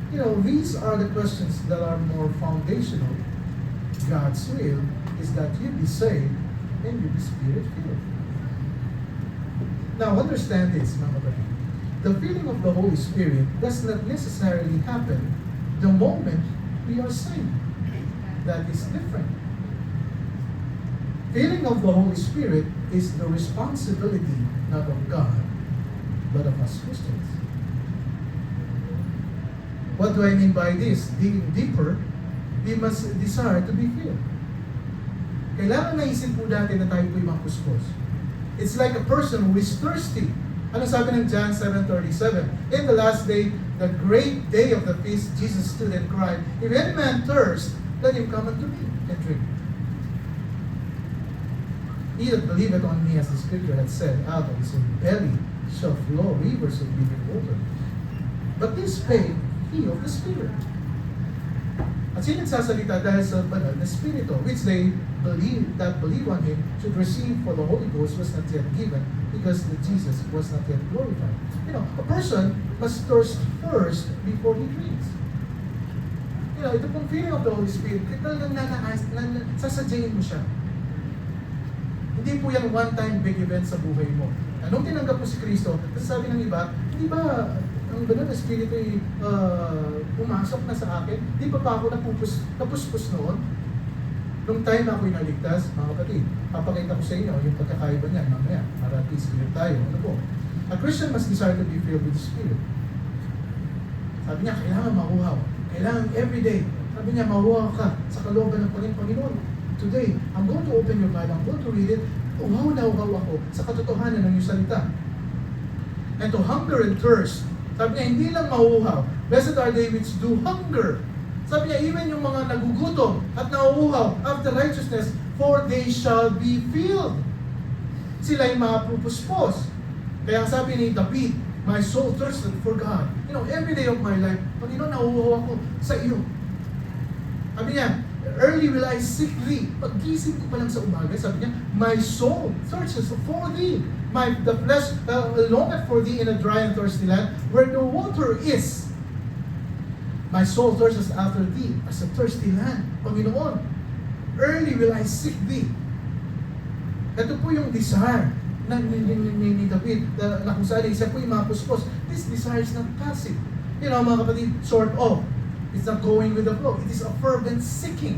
You know, these are the questions that are more foundational. God's will is that you be saved and you be Spirit-filled. Now, understand this, mga kapatid. The feeling of the Holy Spirit does not necessarily happen the moment we are saved. That is different. Feeling of the Holy Spirit is the responsibility not of God, but of us Christians. What do I mean by this? Digging deeper, we must desire to be filled. Kailangan naisip po natin na tayo po'y makuspos. It's like a person who is thirsty. Ano sabi ng John 7:37? In the last day, the great day of the feast, Jesus stood and cried, if any man thirst, let him come unto me and drink. He that believeth on me, as the scripture had said, out of his belly shall flow rivers of living water. But this faith, he of the Spirit. At sino nagsasalita dahil sa banal na Espiritu, which they that believe on Him should receive, for the Holy Ghost was not yet given, because the Jesus was not yet glorified. You know, a person must thirst first before he drinks. You know, ito pong feeling of the Holy Spirit, talagang sasadyain mo siya. Hindi po yan one-time big event sa buhay mo. Anong tinanggap mo si Kristo, kasi sabi ng iba, di ba, ang banal na Espiritu ay pumasok na sa akin, di ba pa ako napuspos noon? Nung time na ako'y naligtas, mga kapatid, papakita ko sa inyo yung pagkakaiba niyan mamaya, para at least clear tayo. Ano po? A Christian must desire to be filled with the Spirit. Sabi niya, kailangan mahuhaw. Kailangan everyday. Sabi niya, mahuhaw ka sa kalooban ng Panginoon. Today, I'm going to open your Bible, I'm going to read it. Uhaw na uhaw ako sa katotohanan ng iyong salita. And to hunger and thirst. Sabi niya, hindi lang mahuhaw. Blessed are they which do hunger. Sabi niya, even yung mga nagugutom at nauuhaw after righteousness, for they shall be filled. Sila'y mapupuspos. Kaya sabi ni David, my soul thirsted for God. You know, every day of my life, Panginoon, nauuhaw ako sa iyo. Sabi niya, early will I seek thee. Paggising ko pa lang sa umaga, sabi niya, my soul searches for thee. The flesh longeth for thee in a dry and thirsty land where no water is. My soul thirsts after thee as a thirsty land. Panginoon, early will I seek thee. Ito po yung desire ni David na kung saan siya po yung mga puspos. This desire is not passive. You know, mga kapatid, sort of. It's not going with the flow. It is a fervent seeking.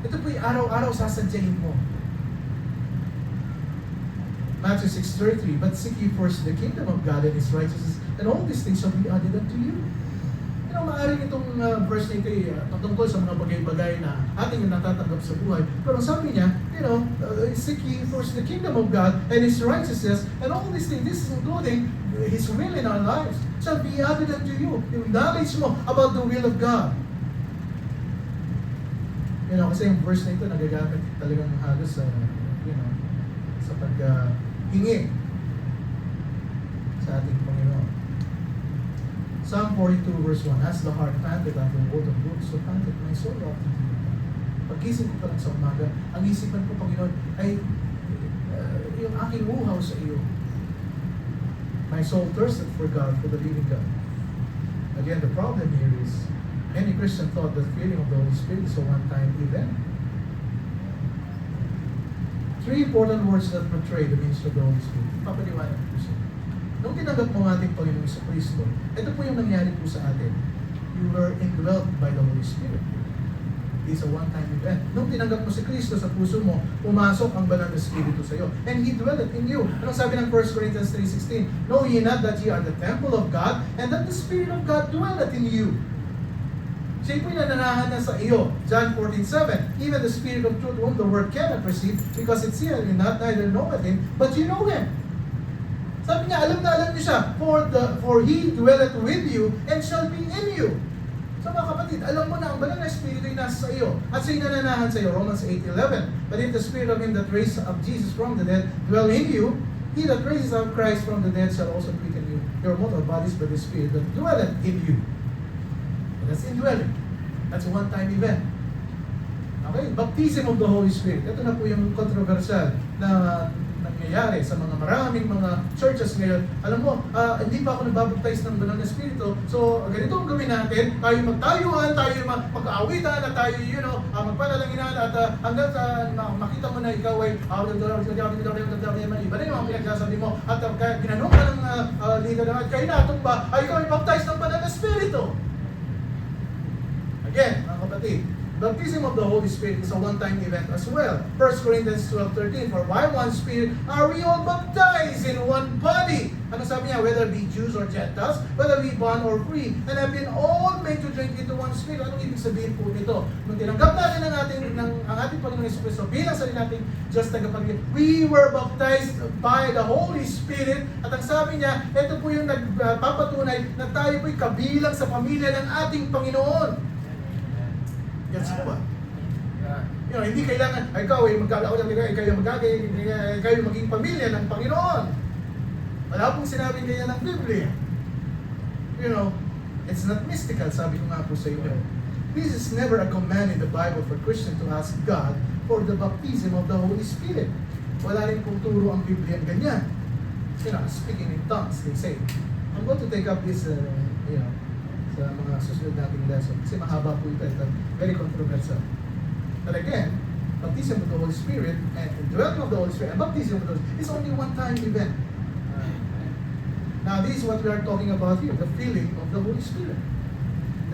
Ito po yung araw-araw sasadyain mo. Matthew 6:33, but seek ye first the kingdom of God and His righteousness, and all these things shall be added unto you. You know, maaaring itong verse na ito patungkol sa mga bagay-bagay na ating natatanggap sa buhay. Pero sabi niya, you know, seek ye first the kingdom of God and His righteousness, and all these things, this is including His will in our lives, shall be added unto you. Yung knowledge mo about the will of God. You know, kasi yung verse na ito nagagamit talagang halos sa, you know, sa paghingi sa ating Panginoon. Psalm 42 verse 1, as the heart panted after water brooks, so panted my soul after thee. Pagkising ko pa lang sa umaga, ang isipan ko, Panginoon, ay yung aking uhaw sa iyo. My soul thirsted for God, for the living God. Again, the problem here is, many Christians thought that feeling of the Holy Spirit is a one-time event. Three important words that portray the ministry of the Holy Spirit. Papaliwanag ko siya. Nung tinanggap mo ang ating Panginoon sa Kristo, ito po yung nangyari po sa atin. You were indwelt by the Holy Spirit. It's a one-time event. Nung tinanggap mo si Kristo sa puso mo, pumasok ang banal na Espiritu sa iyo. And He dwelleth in you. Anong sabi ng 1 Corinthians 3:16? Know ye not that ye are the temple of God, and that the Spirit of God dwelleth in you. Siya po'y nananahan na sa iyo. John 14:7, even the Spirit of truth whom the world cannot receive, because it seeth him not, neither knoweth him, but you know him. Sabi niya, alam na alam niyo siya, for He dwelleth with you and shall be in you. So mga kapatid, alam mo na ang banal na Espiritu ay nasa sa iyo at siya'y nananahan sa iyo. Romans 8:11, but if the Spirit of Him that raised up Jesus from the dead dwell in you, He that raises up Christ from the dead shall also quicken you, your mortal bodies by the Spirit that dwelleth in you. That's indwelling. That's a one-time event. Okay? Baptism of the Holy Spirit. Ito na po yung controversial na nangyayari sa mga maraming mga churches ngayon. Alam mo, hindi pa ako nababaptize ng banal na Espiritu. So, ganito ang gawin natin. Tayo magtayuan, tayo mag-aawitan, at tayo, you know, magpanalanginan, at hanggang sa makita mo na ikaw ay iba na yung mga pinagsasabi mo. At kaya ginanong ka ng leader na, at kayo natumba, ay ikaw ay baptize ng banal na Espiritu. Again, mga kapatid, baptism of the Holy Spirit is a one-time event as well. 1 Corinthians 12:13, for by one Spirit are we all baptized in one body. Ano sabi niya? Whether be Jews or Gentiles, whether be bond or free, and have been all made to drink into one Spirit. Anong ibig sabihin po nito? Nung tinanggap natin ang ating Panginoon Hesus Kristo bilang sarili nating Diyos tagapagligtas, we were baptized by the Holy Spirit. At ang sabi niya, ito po yung nagpapatunay na tayo po'y kabilang sa pamilya ng ating Panginoon. Yan siya ba? You know, hindi kailangan, ikaw ay kayo maging pamilya ng Panginoon. Wala pong sinabing ganyan ng Biblia. You know, it's not mystical, sabi ko nga po sa inyo. This is never a command in the Bible for Christian to ask God for the baptism of the Holy Spirit. Wala rin pong turo ang Biblia ganyan. You know, speaking in tongues, they say. I'm going to take up this, you know, sa mga susunod nating lesson. Kasi mahaba po ito. Ito very controversial. But again, baptism of the Holy Spirit and indwelling of the Holy Spirit and baptism of the Holy Spirit is only one-time event. Now, this is what we are talking about here, the filling of the Holy Spirit.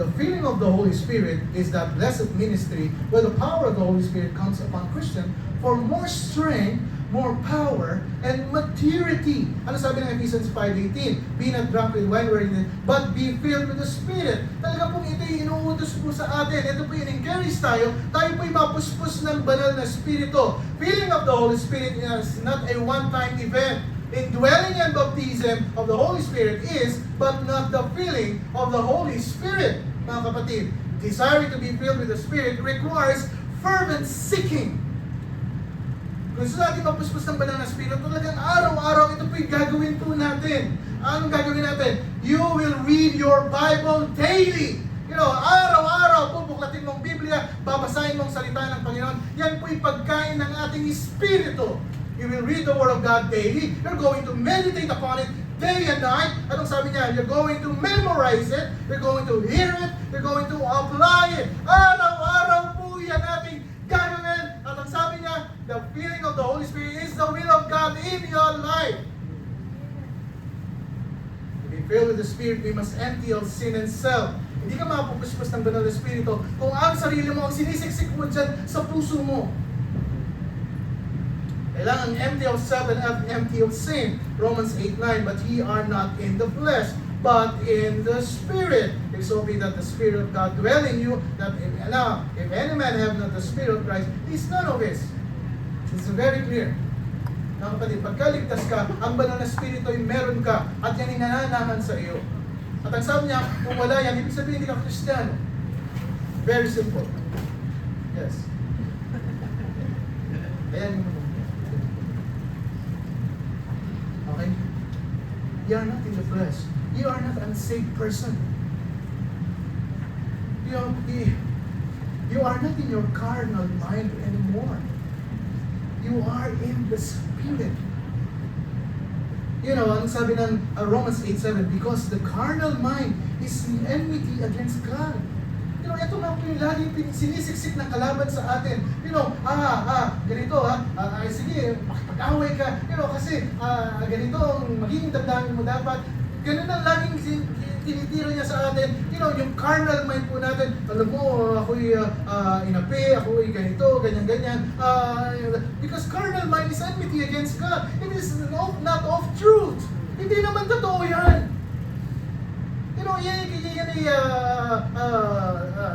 The filling of the Holy Spirit is that blessed ministry where the power of the Holy Spirit comes upon Christian for more strength, more power, and maturity. Ano sabi ng Ephesians 5:18? Be not drunk with wine wherein, but be filled with the Spirit. Talaga pong ito'y inuutos po sa atin. Ito po yung encourage tayo. Tayo po'y mapuspos ng banal na Espiritu. Filling of the Holy Spirit is not a one-time event. Indwelling and baptism of the Holy Spirit is, but not the filling of the Holy Spirit. Mga kapatid, desiring to be filled with the Spirit requires fervent seeking. Kung gusto natin mapuspos ng banal na Espiritu, talagang araw-araw ito po'y gagawin po natin. Anong gagawin natin? You will read your Bible daily. Araw-araw bubuklatin mong Biblia, babasahin mong salita ng Panginoon. Yan po'y pagkain ng ating espiritu. You will read the Word of God daily. You're going to meditate upon it day and night. Anong sabi niya? You're going to memorize it. You're going to hear it. You're going to apply it. Araw-araw po yan ating gagawin. At ang sabi niya, the feeling of the Holy Spirit is the will of God in your life. To be filled with the Spirit, we must empty of sin and self. Hindi ka mapupuspos ng banal na Espiritu kung ang sarili mo ang sinisiksik mo dyan sa puso mo. Kailangan empty of self and empty of sin. Romans 8:9, but ye are not in the flesh, but in the Spirit. If so be that the Spirit of God dwell in you, that if any man have not the Spirit of Christ, he's none of his. It's very clear. Mga kapatid, pagkaligtas ka, ang banal na Espiritu ay meron ka, at yan ay nananahan sa iyo. At ang sabi niya, kung wala yan, ibig sabihin hindi ka Kristiyano. Very simple. Yes. Ayan yung okay? You are not in the flesh. You are not an unsaved person. You are not in your carnal mind anymore. You are in the Spirit. Ang sabi ng Romans 8:7, because the carnal mind is in enmity against God. Ito nga po yung laging sinisiksik ng kalaban sa atin. Ganito sige, makipag-away ka. Kasi ganito ang magiging damdamin mo dapat. Ganun ang laging tinitira niya sa atin. Yung carnal mind po natin, alam mo, ako'y inapi, ako'y ganito, ganyan-ganyan. Because carnal mind is enmity against God. It is not of truth. Hindi naman totoo yan. Yan ay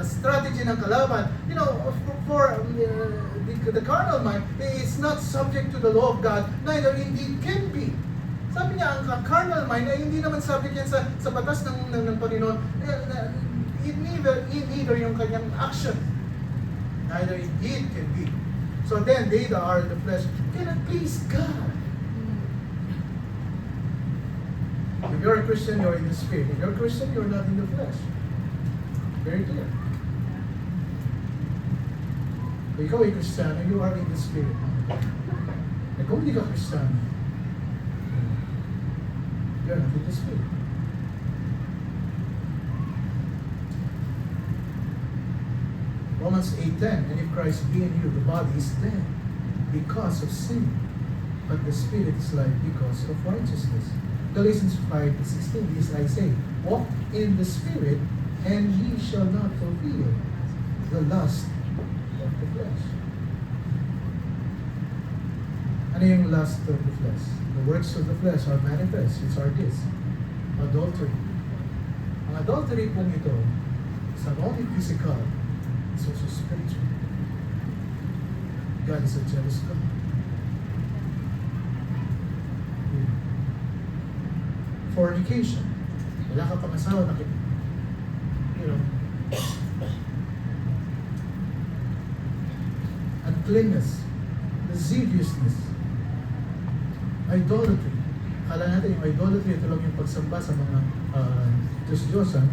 strategy ng kalaban. For the carnal mind is not subject to the law of God, neither indeed can be. Sabi niya, ang carnal mind ay hindi naman subject yan sa batas ng Panginoon. Neither yung kanyang action. Neither indeed can be. So then, they that are in the flesh cannot please God. If you're a Christian, you're in the Spirit. If you're a Christian, you're not in the flesh. Very clear. Kung ikaw ay Kristiyano, you are in the Spirit. Eh kung hindi ka Kristiyano, you're not in the Spirit. Romans 8:10, and if Christ be in you, the body is dead because of sin, but the Spirit is life because of righteousness. Galatians 5:16, this I say, walk in the Spirit, and ye shall not fulfill the lust of the flesh. Ano yung lust of the flesh? The works of the flesh are manifest. It's are this. Adultery. Ang adultery pong ito is not only physical, it's also spiritual. God is a jealous God. Fornication. Wala ka pang asawa, uncleanness, lasciviousness, idolatry. Akala natin yung idolatry, ito lang yung pagsamba sa mga Diyos-Diyosan.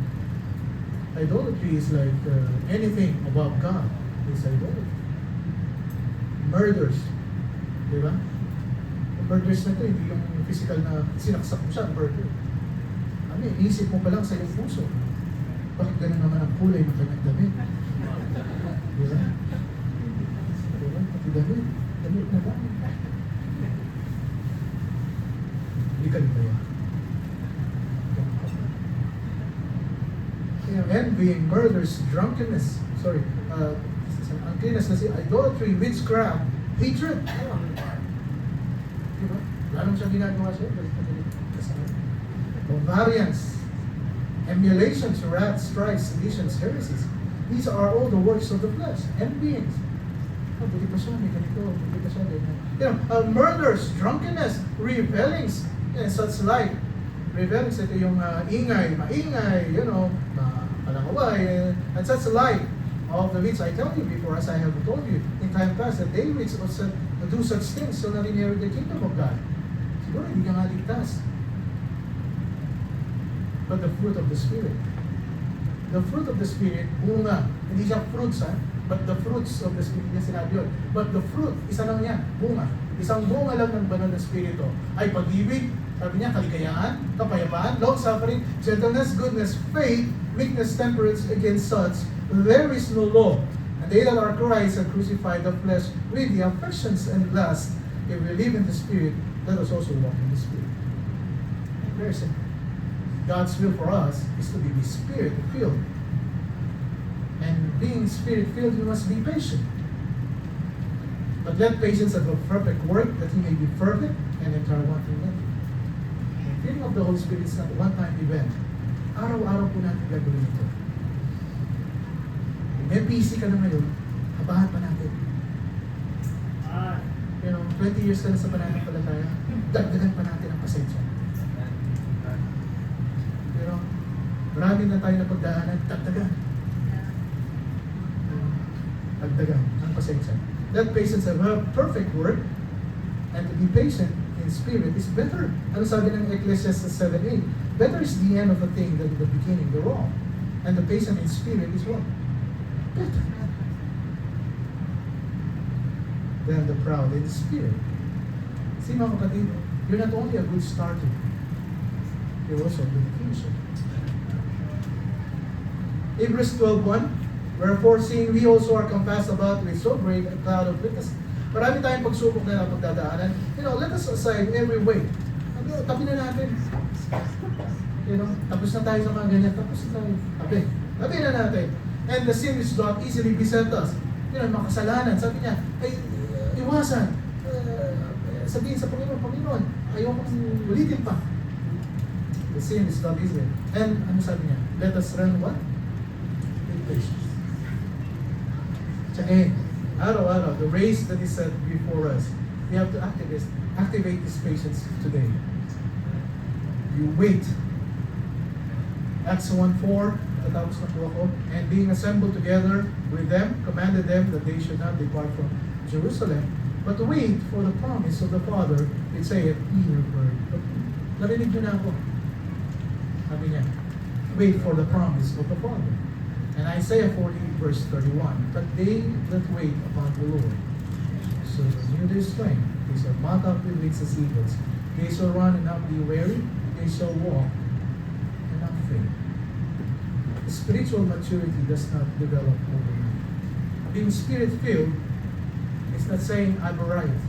Idolatry is like anything above God is idolatry. Murders. Diba? Murders na ito, hindi yung physical na sinaksak mo siya, murder. Iisip mo pa lang sa iyong puso. Bakit ganun naman ang kulay ng kanyang damit? Diba? Diba? Pati damit. Damit na ba? Hindi ka rin ba yan? Envying, murders, drunkenness, uncleanness, idolatry, witchcraft, hatred. Diba? Lalong siya ginagawa siya. Variance, emulations, wrath, strife, seditions, heresies. These are all the works of the flesh. Envyings. Buti pa siya, may ganito. Buti pa siya, ganyan. Murders, drunkenness, rebellings, and such like. Rebellings, ito yung ingay, maingay, palangaway, and such like. Of the which I tell you before, as I have told you in time past, that they which do such things shall not inherit the kingdom of God. Siguro hindi ka nga ligtas. But the fruit of the Spirit The fruit of the Spirit, bunga. Hindi siya fruits, ha? But the fruits of the Spirit, niya sinabi yun. But the fruit, isa lang yan, bunga. Isang bunga lang ng banal na Espiritu ay pag-ibig, sabi niya, kaligayaan, kapayapaan, long-suffering, gentleness, goodness, faith, meekness, temperance. Against such, there is no law. And they that are Christ have crucified the flesh with the affections and lusts. If we live in the Spirit, let us also walk in the Spirit. Very simple. God's will for us is to be Spirit-filled. And being Spirit-filled, you must be patient. But let patience have a perfect work, that he may be perfect and entire wanting nothing. The filling of the Holy Spirit is not a one-time event. Araw-araw po natin gagawin ito. Kung may busy ka na ngayon, habahan pa natin. 20 years ka na sa pananampalataya, dagdagan pa natin ang pasensya. Pero marami na tayo na pagdaanan, dagdagan. Dagdagan ang pasensya. That patience have a perfect work, and to be patient in spirit is better. Ano sabi ng Ecclesiastes 7:8? Better is the end of a thing than the beginning thereof. And the patient in spirit is what? Better than the proud in spirit. See mga kapatid, you're not only a good starter, you're also a good finisher. Hebrews 12:1, wherefore seeing we also are compassed about with so great a cloud of witness. Marami tayong pagsubok na pagdadaanan. Let us aside every weight. Tabi na natin. Tapos na tayo sa mga ganyan. Tapos na tayo. Tabi na natin. And the sin which doth easily beset us. Makasalanan. Sabi niya, ay iwasan. Sabihin sa Panginoon, ayokong ulitin pa. The sin is not easy. And ano sabi niya? Let us run what? With patience. Tsaka araw-araw, the race that is set before us, we have to activate this patience today. You wait. Acts 1:4, tatapos na po ako. And being assembled together with them, commanded them that they should not depart from Jerusalem, but wait for the promise of the Father, it saith, He have heard. Narinig nyo na ako. Sabi niya, wait for the promise of the Father. And Isaiah 40:31, but they that wait upon the Lord shall renew their strength. They shall mount up with wings as eagles. They shall run and not be weary. They shall walk and not faint. Spiritual maturity does not develop overnight. Being Spirit-filled is not saying I've arrived.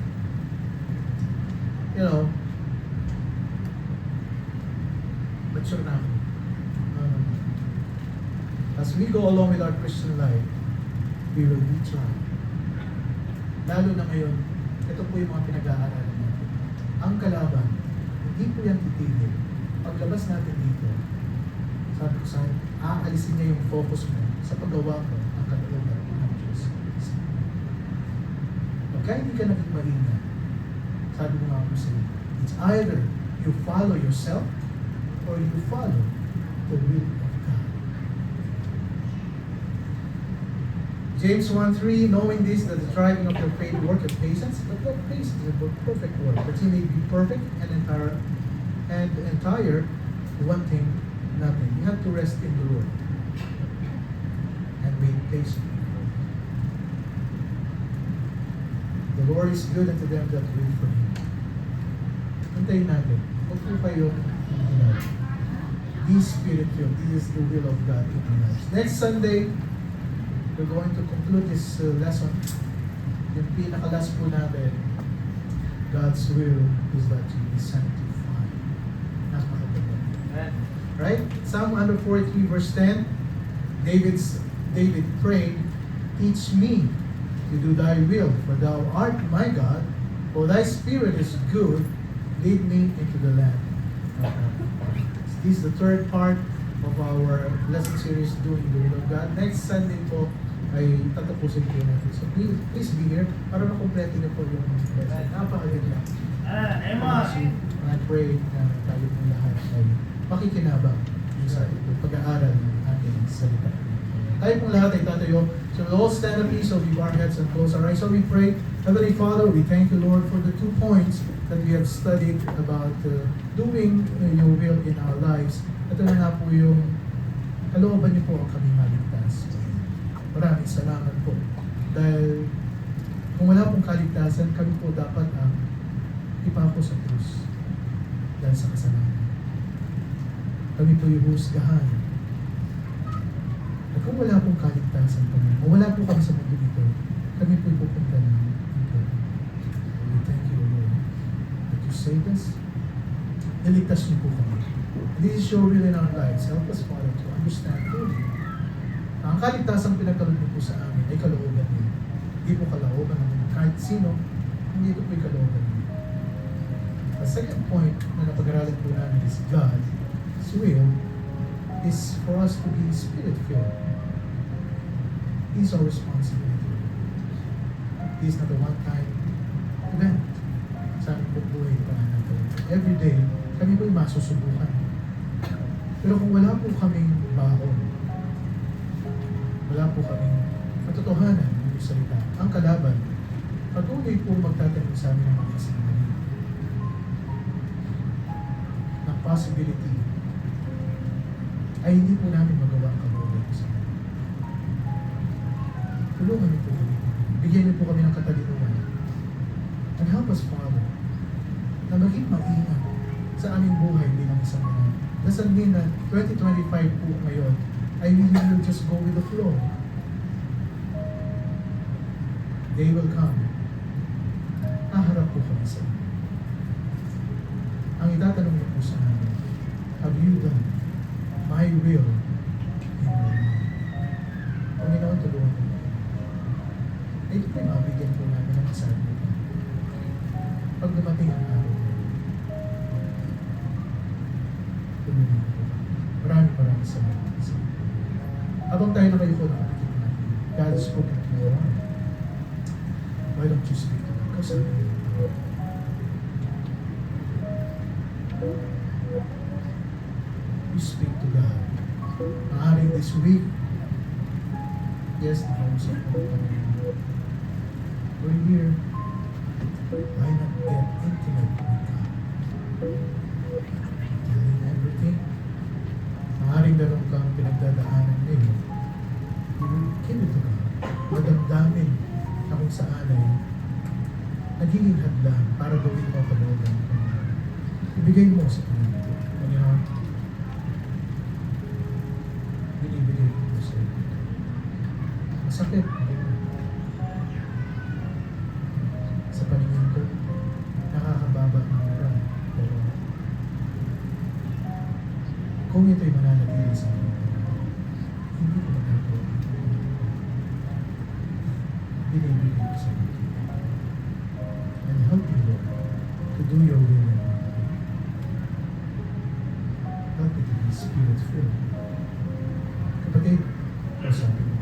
Mature na ako. As we go along with our Christian life, we will be tried. Lalo na ngayon, ito po yung mga pinag-aaralan natin. Ang kalaban, hindi po yan titigil. Paglabas natin dito, sabi ko sa'yo, aalisin niya yung focus mo sa paggawa mo ang katulad ng Diyos. Pagka hindi ka naging marina, sabi ko nga po sa'yo, it's either you follow yourself or you follow the will of God. James 1:3, knowing this, that the trying of your faith worketh patience, but what patience is a perfect work, that ye may be perfect and entire, wanting nothing. You have to rest in the Lord and wait patiently. The Lord is good unto them that wait for Him. Antayin natin. Huwag po kayong be Spirit-filled. This is the will of God in our lives. Next Sunday, we're going to conclude this lesson. Yung pinakalas po natin, God's will is that you be sanctified. Napakaganda. Right? Psalm 143 verse 10, David prayed, teach me to do thy will, for thou art my God, for thy spirit is good, lead me into the land. This is the third part of our lesson series, Doing the Will of God. Next Sunday po ay tatapusin po natin. So please be here para makompleto niyo po yung lesson. Napakaganda. Amen. I pray na tayo po lahat ay makikinabang sa pag-aaral ng ating salita. Tayo pong lahat ay tatayo. So we'll all stand up, please, so we bow our heads and close our eyes. So we pray, Heavenly Father, we thank you, Lord, for the 2 points that we have studied about doing your will in our lives. Ito na nga po yung kalooban niyo po ang kami maligtas. Maraming salamat po. Dahil kung wala pong kaligtasan, kami po dapat ang ipako sa krus dahil sa kasalanan. Kami po yung husgahan. At kung wala pong kaligtasan kami, o wala po kami sa mundo ito, kami po pupunta ng impyerno. We thank you, Lord, that you saved us. Niligtas niyo po kami. And this is your will in our lives. Help us, Father, to understand fully. Ang kaligtasang pinagkaloob niyo po sa amin ay kalooban niyo. Hindi po kalooban ng kahit sino, hindi ito po yung kalooban niyo. The second point na napag-aralan po namin is God's will is for us to be Spirit-filled. It is our responsibility. It is not a one-time event. Sa aming buhay pa natin. Every day, kami po'y masusubukan. Pero kung wala po kaming baon, wala po kaming katotohanan ng salita, ang kalaban, patuloy po magtatanim sa amin ng mga kasinungalingan. Ng possibility ay hindi po namin magawa ang kalooban sa amin. Tulungan niyo po kami. Bigyan niyo po kami ng katalinuhan. And help us, Father, na maging maingat sa aming buhay bilang isang mga. Doesn't mean na 2025 po ngayon ay we will just go with the flow. They will come. Aharap po kami sa inyo. Ang itatanong niyo po sa amin, have you done my will in your mind? Panginoon, tulungan mo. Ito po yung mabigyan po namin ng kasabi. Pag dumating ang araw, tulungan mo po. Maraming salamat. Habang tayo nakayuko na kapatid natin, God is spoken to your heart. Why don't you speak to God? Kasabi niyo. You speak to God. Maaaring this week, yes, nakausap ko kami. We're here. Why not get intimate with God? Tell Him everything. Maaaring meron kang pinagdadaanan ngayon. You will give it to God. Madamdamin na kung saan ay nagiging hadlang para gawin mo ang kalooban ng Panginoon. Ibigay mo sa Panginoon. Panginoon, binibigay ko po sa iyo. Masakit. Sa paningin ko, nakakababa ng uran. Pero kung ito'y mananatili sa akin, hindi ko magagawa. Binibigay ko sa iyo. And help me, Lord, to do your will in my life. Help me to be Spirit-filled. Kapatid, kausapin mo.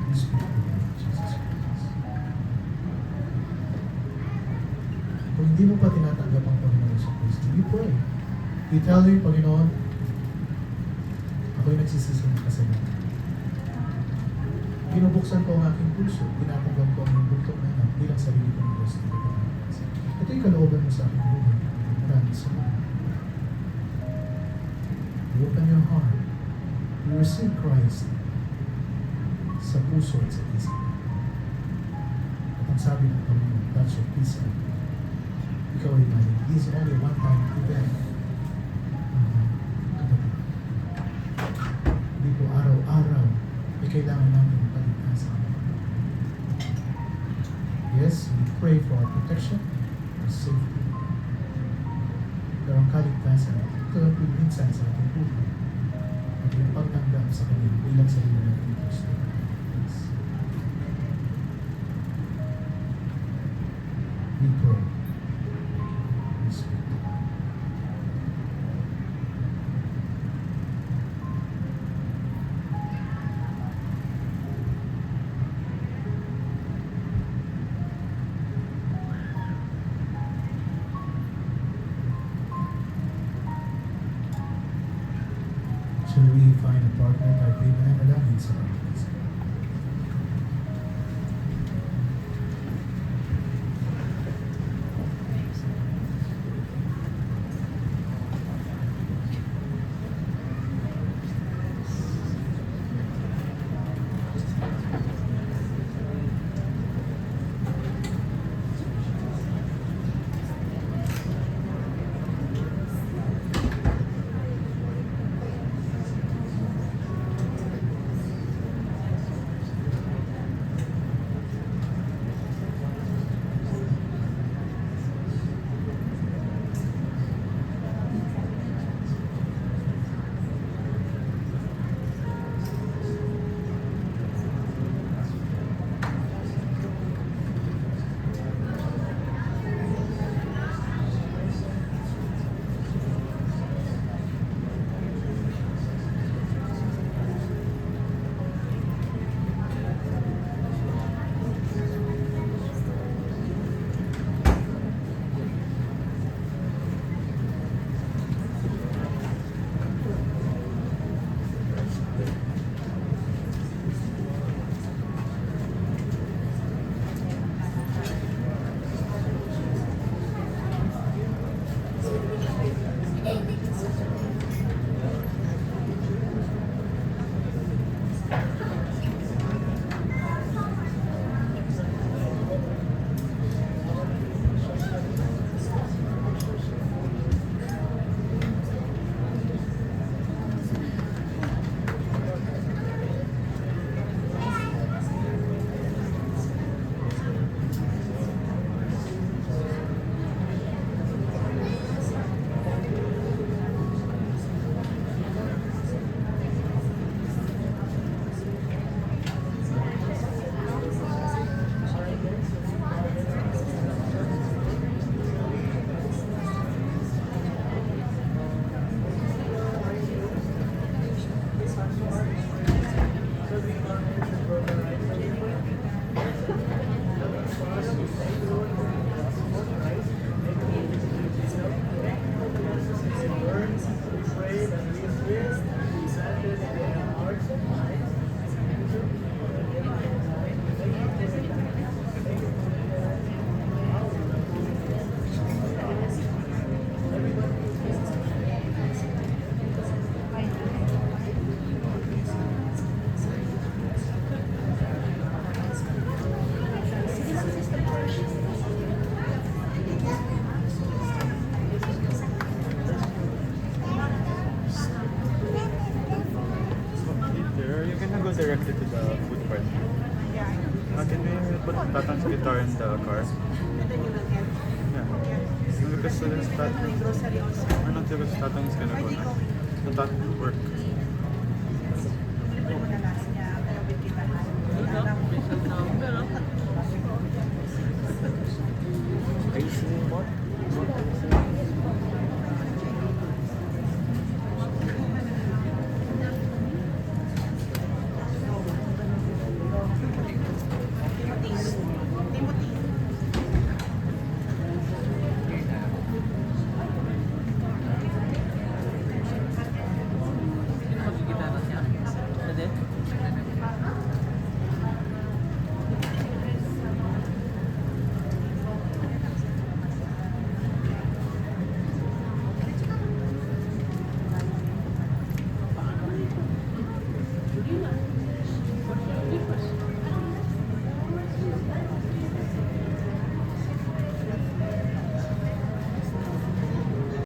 You speak to me, Jesus Christ. Kung hindi mo pa tinatanggap ang Panginoon sa Kristo, you pray. You tell Him, Panginoon, ako'y nagsisisi ng kasalanan. Binubuksan ko ang aking puso, tinatanggap ko ang iyong bugtong na anak bilang sarili kong Diyos na kapatid. Ito yung kalooban mo sa aking buhay. Maraming salamat. You open your heart. You receive Christ sa puso at sa isip. At ang sabi ng Panginoon, that's your peace. Ikaw ay malig. This is only a one-time event. Kapatid. Hindi po araw-araw may kailangan natin ng paligtasan. Yes, we pray for our protection, our safety. Pero ang kaligtasan, ito ang minsan sa ating buhay. At yung pagtanggap sa Kanya bilang sa iyo natin ng Kristo. Yes. We pray. We speak. Shall we find a partner tayo kayo mananalangin sa Panginoon? directly to the food part. Yeah. Can we put Tatang's guitar in the car? And then you will get. Yeah. Because there's And the Tatang. grocery also. Ano, because Tatang's gonna go na. So that would work.